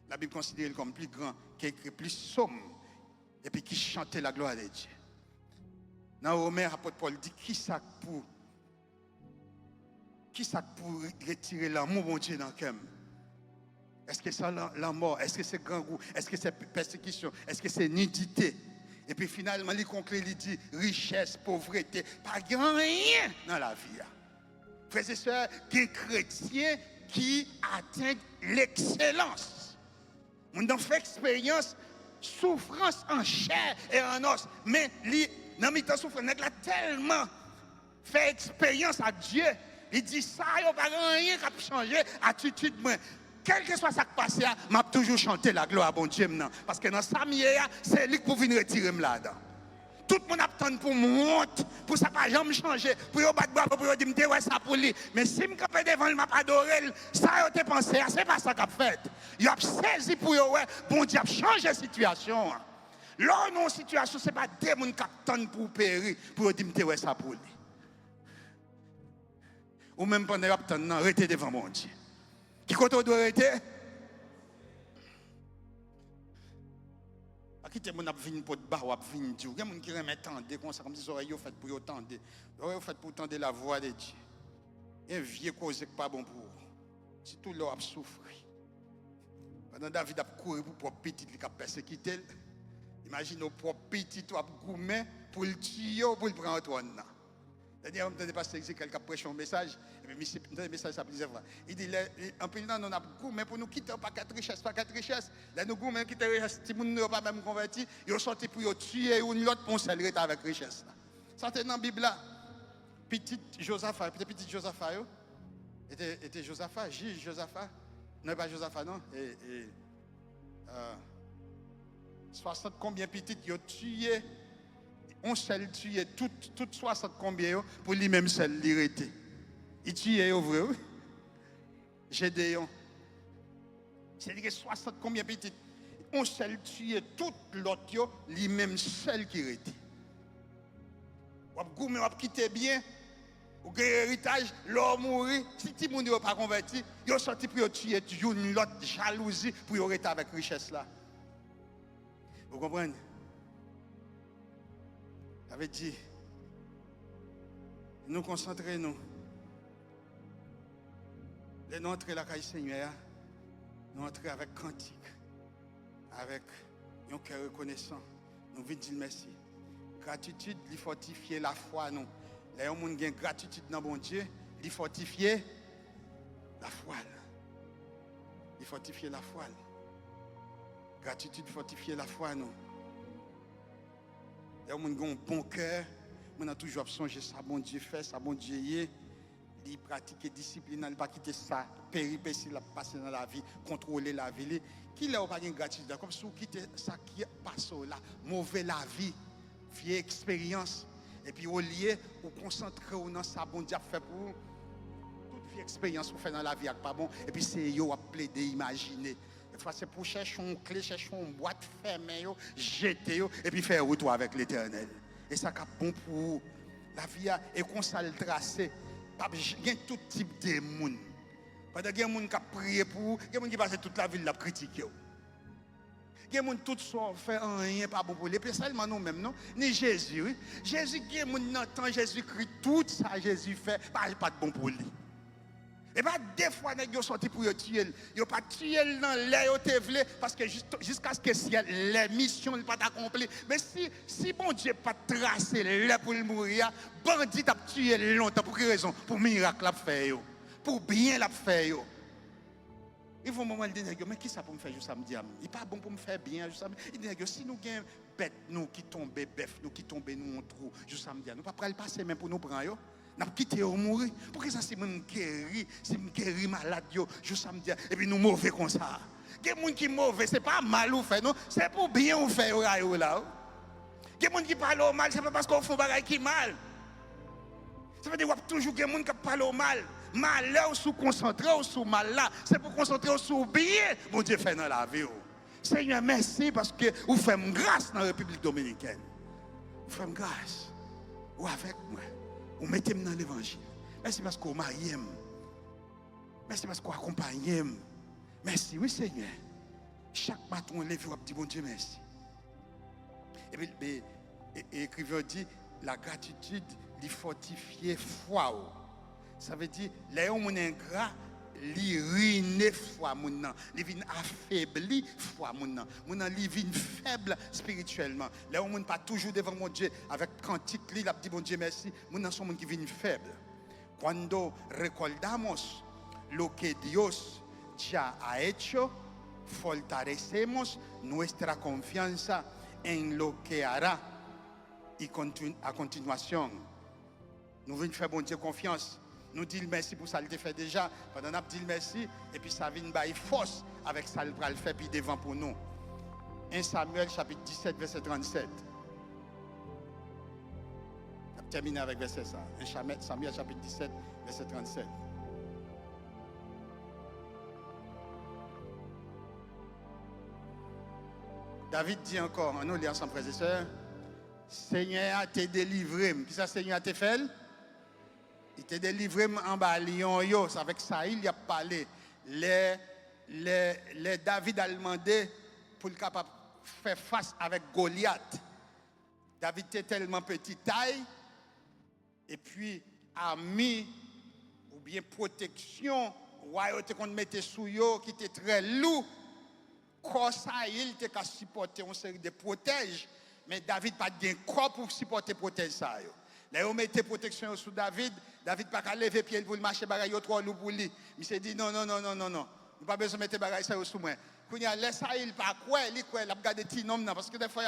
La Bible considère comme plus grand, qui écrit plus somme, et puis qui chantait la gloire de Dieu. Dans Romains, l'apôtre Paul dit qui ça pour retirer l'amour bon Dieu dans le cœur? Est-ce que c'est la mort? Est-ce que c'est grand goût? Est-ce que c'est persécution? Est-ce que c'est nudité? Et puis finalement, il conclut, il dit richesse, pauvreté, pas rien dans la vie. Frères et sœurs, des chrétiens qui atteignent l'excellence. On a fait expérience, souffrance en chair et en os. Mais dans le temps souffrance, on a tellement fait expérience à Dieu. Il dit ça, il n'y a pas rien qui a changé l'attitude. Quel que soit ce qui passe, je vais toujours chanter la gloire à bon Dieu. Parce que dans sa mienne, c'est lui qui vient retirer là-dedans. Tout le monde attend pour monter, pour ça pas jamais changer, pour yo battre bravo, pour yo dire ouais ça pour lui. Mais si me camper devant le m'a adoré, ça yo te pensé, c'est pas ça qu'a fait. Il a saisi pour yo ouais, bon Dieu a changé la situation. Là non situation, c'est pas des monde qui attendent pour périr, pour yo dire ouais ça pour lui. Ou même pendant yo attend arrêter devant mon Dieu. Qui côté doit arrêter? Qui te mon a vinn pour ba ou a vinn Dieu. Il y a monde qui remet tendre comme ça comme si oreilles fait pour yo tendre. Oreilles fait pour tendre la voix de Dieu. Un vieux cause pas bon pour vous. Si tout l'heure a souffert. Pendant David a couru pour propre petit qui a persécuté. Imagine au propre petit ou a gourmet pour le tuer pour le prendre Antoine. D'ailleurs, on ne pas si quelqu'un a prêché un message, et puis le message ça plusieurs fois. Il dit, en plus, on a gourmet pour nous quitter, pas quatre richesses, pas quatre richesses. Là, nous gourmet quitter richesse, si nous ne sommes pas même convertis, ils ont sorti pour tuer une autre pour s'allérer avec richesse. Ça, c'est dans la Bible là. Petit Josaphat, était Josaphat, juge Josaphat. Non, pas Josaphat, non. 60 combien petites, ils ont tué. On seul tué toutes 60 combien pour lui-même seul l'irrité. Il tué au vrai. Gédéon. C'est-à-dire que 60 combien petites. On seul tué toute l'autre lui-même seul qui irrité. Ou goumé ou quitter bien. Ou gagne héritage, l'homme mourir. Si tout le monde n'est pas converti, il a sorti pour tuer une autre jalousie pour y arrêter avec richesse là. Vous comprenez? Avait dit, nous concentrer nous. Les nous entrer la caille Seigneur, nous entrer avec cantique, avec un cœur reconnaissant. Nous venons dire merci. Gratitude, il fortifier la foi nous. Les gens qui ont gratitude dans bon Dieu, il fortifier la foi. Il fortifier la foi. Gratitude fortifier la foi nous. Les gens qui ont un bon cœur, on a toujours songé ça, bon Dieu fait, ça, bon Dieu y est. Il pratique discipline, il ne pas quitter ça, péripétie, la passer dans la vie, contrôler la vie. Qui n'a pas de gratitude, comme si vous quittez ça qui passe là, mauvais la vie, vieille expérience. Et puis au lieu ou concentrer dans ça bon Dieu fait pour vous, toute vie expérience vous fait dans la vie pas bon et puis c'est yo à plaider imaginer. Des fois c'est pour chercher une clé, chercher une boîte fermée yo, jeter yo et puis faire retour avec l'Éternel. Et ça cap bon pour vous. La vie est comme ça le tracé. Il y a tout type de monde. Pendant qu'il y a des gens qui prient pour vous, il y a des gens qui passent toute la ville à critiquer. Il y a des gens qui tout ça fait rien pas bon pour les spécialement nous-mêmes non ni Jésus. Oui? Jésus qui est mon entend Jésus-Christ tout ça Jésus fait pas de bon pour lui. Et pas des fois nèg yo sorti pour tuer, yo pas tuer dans l'air te vle parce que jusqu'à ce que les missions n'est pas accomplie. Mais si bon Dieu pas tracé là pour le mourir, bandit a tué longtemps pour quelle raison? Pour miracle l'a fait yo. Pour bien l'a fait yo. Il faut un moment dire mais qui ça pour me faire juste samedi? Il pas bon pour me faire bien juste samedi. Il dit si nous gain bête nous qui tombe bœuf nous qui tombe nous en trou juste samedi, nous pas pral passer même pour nous prendre yo. N'a quitté au mourir. Pour que ça c'est même guéri, c'est guéri malade yo, juste samedi et puis nous mauvais comme ça. Des gens qui mauvais, c'est pas mal ou fait non, c'est pour bien ou faire là. Des gens qui parlent mal, c'est pas parce qu'on fait bagaille qui mal. Ça veut dire qu'il y a toujours des gens qui parlent mal. Malheur sous concentré ou sous mal là, c'est pour concentrer sur bien. Mon Dieu fait dans la vie. Seigneur, merci parce que vous faites grâce dans la République dominicaine. Vous faites grâce. Ou avec moi. Vous mettez-moi dans l'évangile. Merci parce que vous mariez. Merci parce que vous accompagnez. Merci, oui Seigneur. Chaque matin, on lève, on dit bon Dieu merci. Et puis, l'écrivain dit, la gratitude, il fortifie foi. Ça veut dire, les gens ingrat, ils ruinent foi, ils viennent affaiblir foi, ils viennent faibles spirituellement. Les gens ne pas toujours devant mon Dieu avec cantique, ils disent bon Dieu merci, ils sont des gens qui viennent faibles. Cuando recordamos lo que Dios ya ha hecho, fortalecemos nuestra confianza en lo que hará y a continuación. Nous venons faire bon Dieu confiance. Nous disons merci pour ça, il fait déjà. Pendant nous disons merci, et puis ça vient bailler force avec ça, il va le faire puis devant pour nous. 1 Samuel chapitre 17, verset 37. On va terminer avec verset ça. 1 Samuel chapitre 17, verset 37. David dit encore, nous lisons ensemble, frères et sœurs, Seigneur a été délivré. Qui ça, Seigneur a été fait? Il t'a délivré en bas lion yo, c'est avec ça il y a parlé. Les David a demandé pour le capable faire face avec Goliath. David était tellement petite taille et puis a mis ou bien protection royauté qu'on mettait sous yo qui était très lourd. Comme ça il était qu'à supporter une série de protèges, mais David pas de corps pour supporter protège ça yo. Là, on mettait protection sur David. David n'a pas lever pied pour le marcher bagaille trop lourd pour lui. Il s'est dit non. Il pas besoin de mettre bagaille ça sous moi. Quand il laisse ça il pas quoi, il a regardé petit nom parce que des fois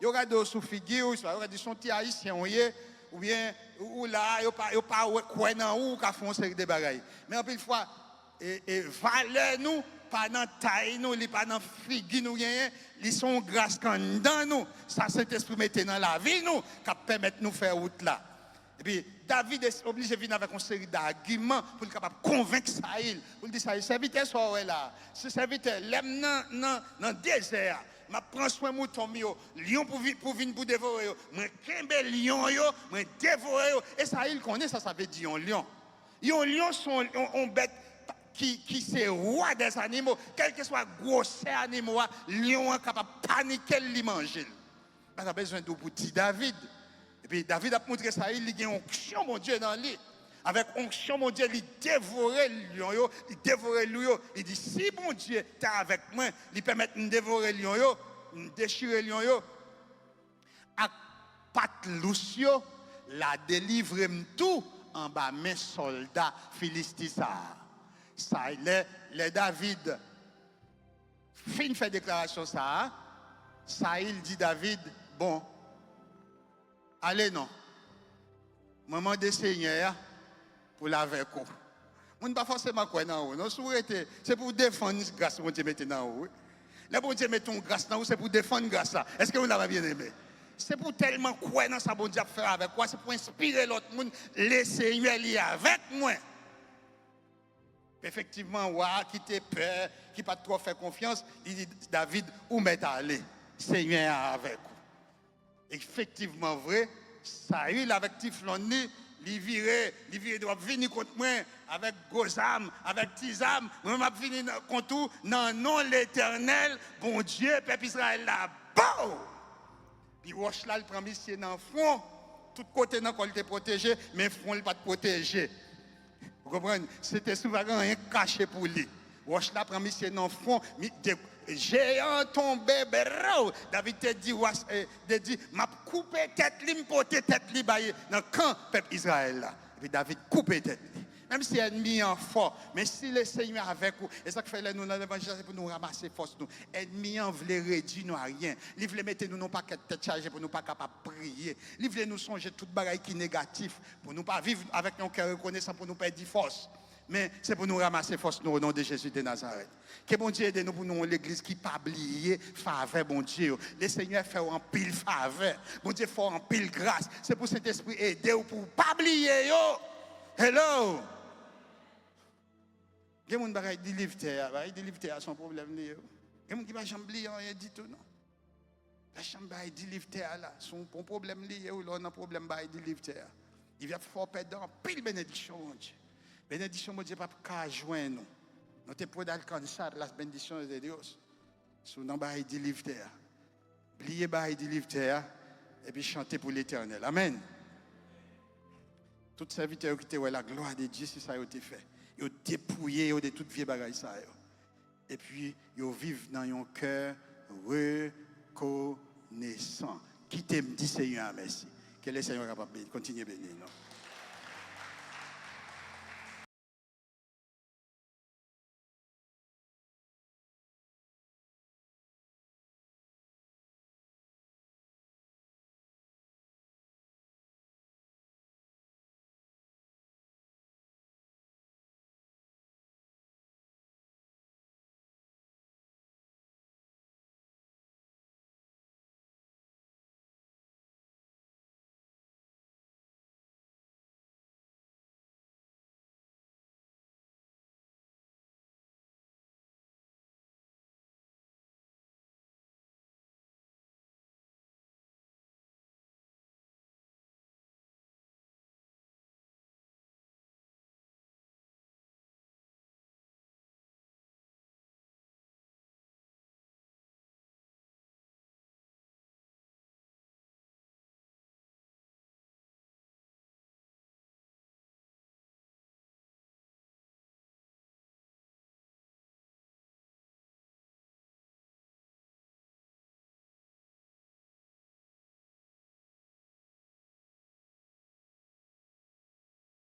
il regarde sous figure, il regarde son petit haïtien ou bien ou là il pas quoi dans ou qu'a font série de bagaille. Mais en plus fois et valeur nous pas dans taille nous, li pas dans figure nous rien, ils sont grâce quand dans nous. Ça Saint-Esprit mettait dans la vie nous qui permettre nous faire route là. Et puis David est obligé de venir avec une série d'arguments pour être capable de convaincre Saïl. Pour dire Saïl, serviteur soit là. Ce serviteur l'aime dans le désert. Je prends soin de mouton yo, lion pour venir pour dévorer yo. Moi kembe lion yo, moi dévorer yo. Et Saïl connaît ça veut dire un lion. Un lion sont on bête qui c'est roi des animaux, quel que soit gros animaux, lion est capable de paniquer le manger. Il a besoin de petit David. Et puis David a montré ça, il a une onction, mon Dieu, dans lui. Avec onction, mon Dieu, il dévorait le lion, il dévorait le lion. Il dit, si mon Dieu est avec moi, il permet de dévorer le lion, de déchirer le lion, à Pat Lucio, la délivre tout en bas mes soldats philistins. Ça, les David fin fait déclaration ça il dit David bon allez non maman des seigneurs pour la avec vous on ne pas forcément quoi dans haut non c'est pour défendre grâce mon Dieu mettre dans haut là bon Dieu met ton grâce dans haut c'est pour défendre grâce ça est-ce que vous l'avez bien aimé c'est pour tellement quoi dans ça bon Dieu faire avec moi, c'est pour inspirer l'autre monde, le Seigneur est avec moi. Effectivement, qui te peur, qui pas trop fait confiance, il dit David, où m'est allé? Seigneur est avec vous. Effectivement vrai, Saül avec Tifloni, il doit venir contre moi avec Gozam, avec Tizam, moi m'a venir contre vous, non non l'Éternel, bon Dieu, peuple Israël là, bon. Puis roche là, il prend monsieur dans le front, tout côté dans le te protégé, mais front il pas te protéger. Vous comprenez? C'était souvent rien caché pour lui. Roche là prend monsieur dans le front, géant tombé, David te dit, m'a coupé tête li, m'pote tête li baye dans le camp peuple Israël là. Et puis David coupé tête li. Même si l'ennemi en fort, mais si le Seigneur avec vous, et ça que fait nous dans l'évangile, c'est pour nous ramasser force nous. L'ennemi en voulait réduire nous à rien. Il voulait mettre nous non pas tête chargée pour nous pas capable de prier. Il voulait nous songer toute bagaille qui est négatif pour nous pas vivre avec nos cœurs reconnaissants pour nous perdre force. Mais c'est pour nous ramasser force nous au nom de Jésus de Nazareth. Que bon Dieu aide nous pour nous l'église qui pas oublier faveur bon Dieu. Le Seigneur fait en pile faveur. Bon Dieu fait en pile grâce. C'est pour cet esprit aider ou pour pas oublier yo. Hello. Il y a des gens qui délivrer à son problème. Il y a des gens qui ne vont jamais oublier rien du tout. La chambre de délivrer là, son problème lié ou l'on a un problème de délivrer. Il va faire perdre en pile bénédiction mon Dieu. Bénédiction mon Dieu pas qu'à joindre nous. Nous te pouvons alcancer la bénédiction de Dieu. Sur dans bail délivrer. Oublier bail délivrer et puis chanter pour l'Éternel. Amen. Tout serviteur qui était la gloire de Dieu si ça a été fait. Ils ont dépouillé de toutes vieilles bagailles ça. Et puis ils vivent dans un cœur reconnaissant. Qui t'aime dit Seigneur merci. Que le Seigneur capable de continuer à bénir.